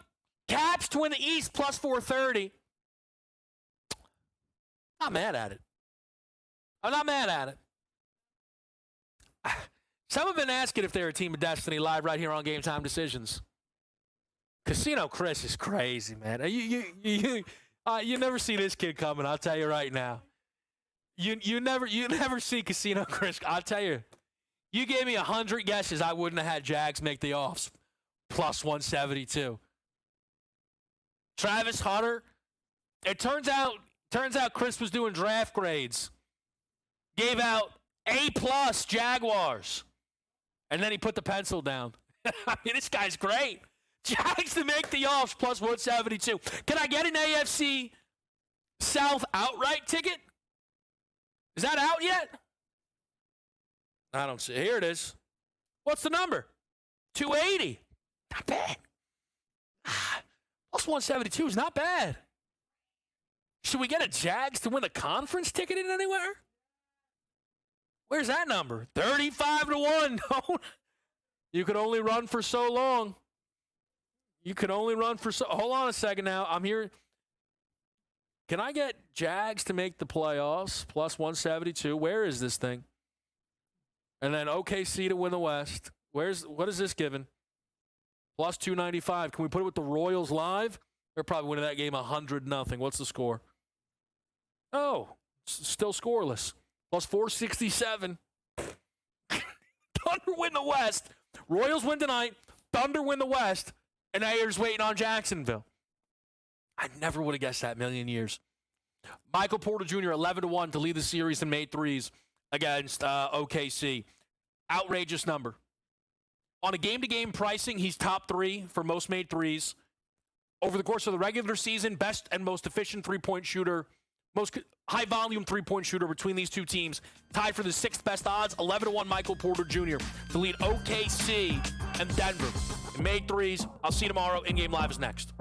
Caps to win the East, plus 430. Not mad at it. I'm not mad at it. Some have been asking if they're a team of destiny live right here on Game Time Decisions. Casino Chris is crazy, man. You never see this kid coming, I'll tell you right now. You never see Casino Chris. I'll tell you. You gave me 100 guesses, I wouldn't have had Jags make the offs. Plus 172. Travis Hunter. It turns out Chris was doing draft grades. Gave out A+ Jaguars. And then he put the pencil down. I mean, this guy's great. Jags to make the offs, plus 172. Can I get an AFC South outright ticket? Is that out yet? I don't see. Here it is. What's the number? 280. Not bad. Plus 172 is not bad. Should we get a Jags to win the conference ticket in anywhere? Where's that number? 35-1. No. You could only run for so long. Hold on a second now. I'm here. Can I get Jags to make the playoffs? Plus 172. Where is this thing? And then OKC to win the West. What is this given? Plus 295. Can we put it with the Royals live? They're probably winning that game 100-0. What's the score? Oh, still scoreless. Plus 467. Thunder win the West. Royals win tonight. Thunder win the West. And Ayers waiting on Jacksonville. I never would have guessed that in a million years. Michael Porter Jr., 11-1 to lead the series in made threes against OKC. Outrageous number. On a game-to-game pricing, he's top 3 for most made threes. Over the course of the regular season, best and most efficient three-point shooter, most high-volume three-point shooter between these two teams. Tied for the 6th best odds, 11-1 Michael Porter Jr. to lead OKC and Denver. In made threes. I'll see you tomorrow. In-game live is next.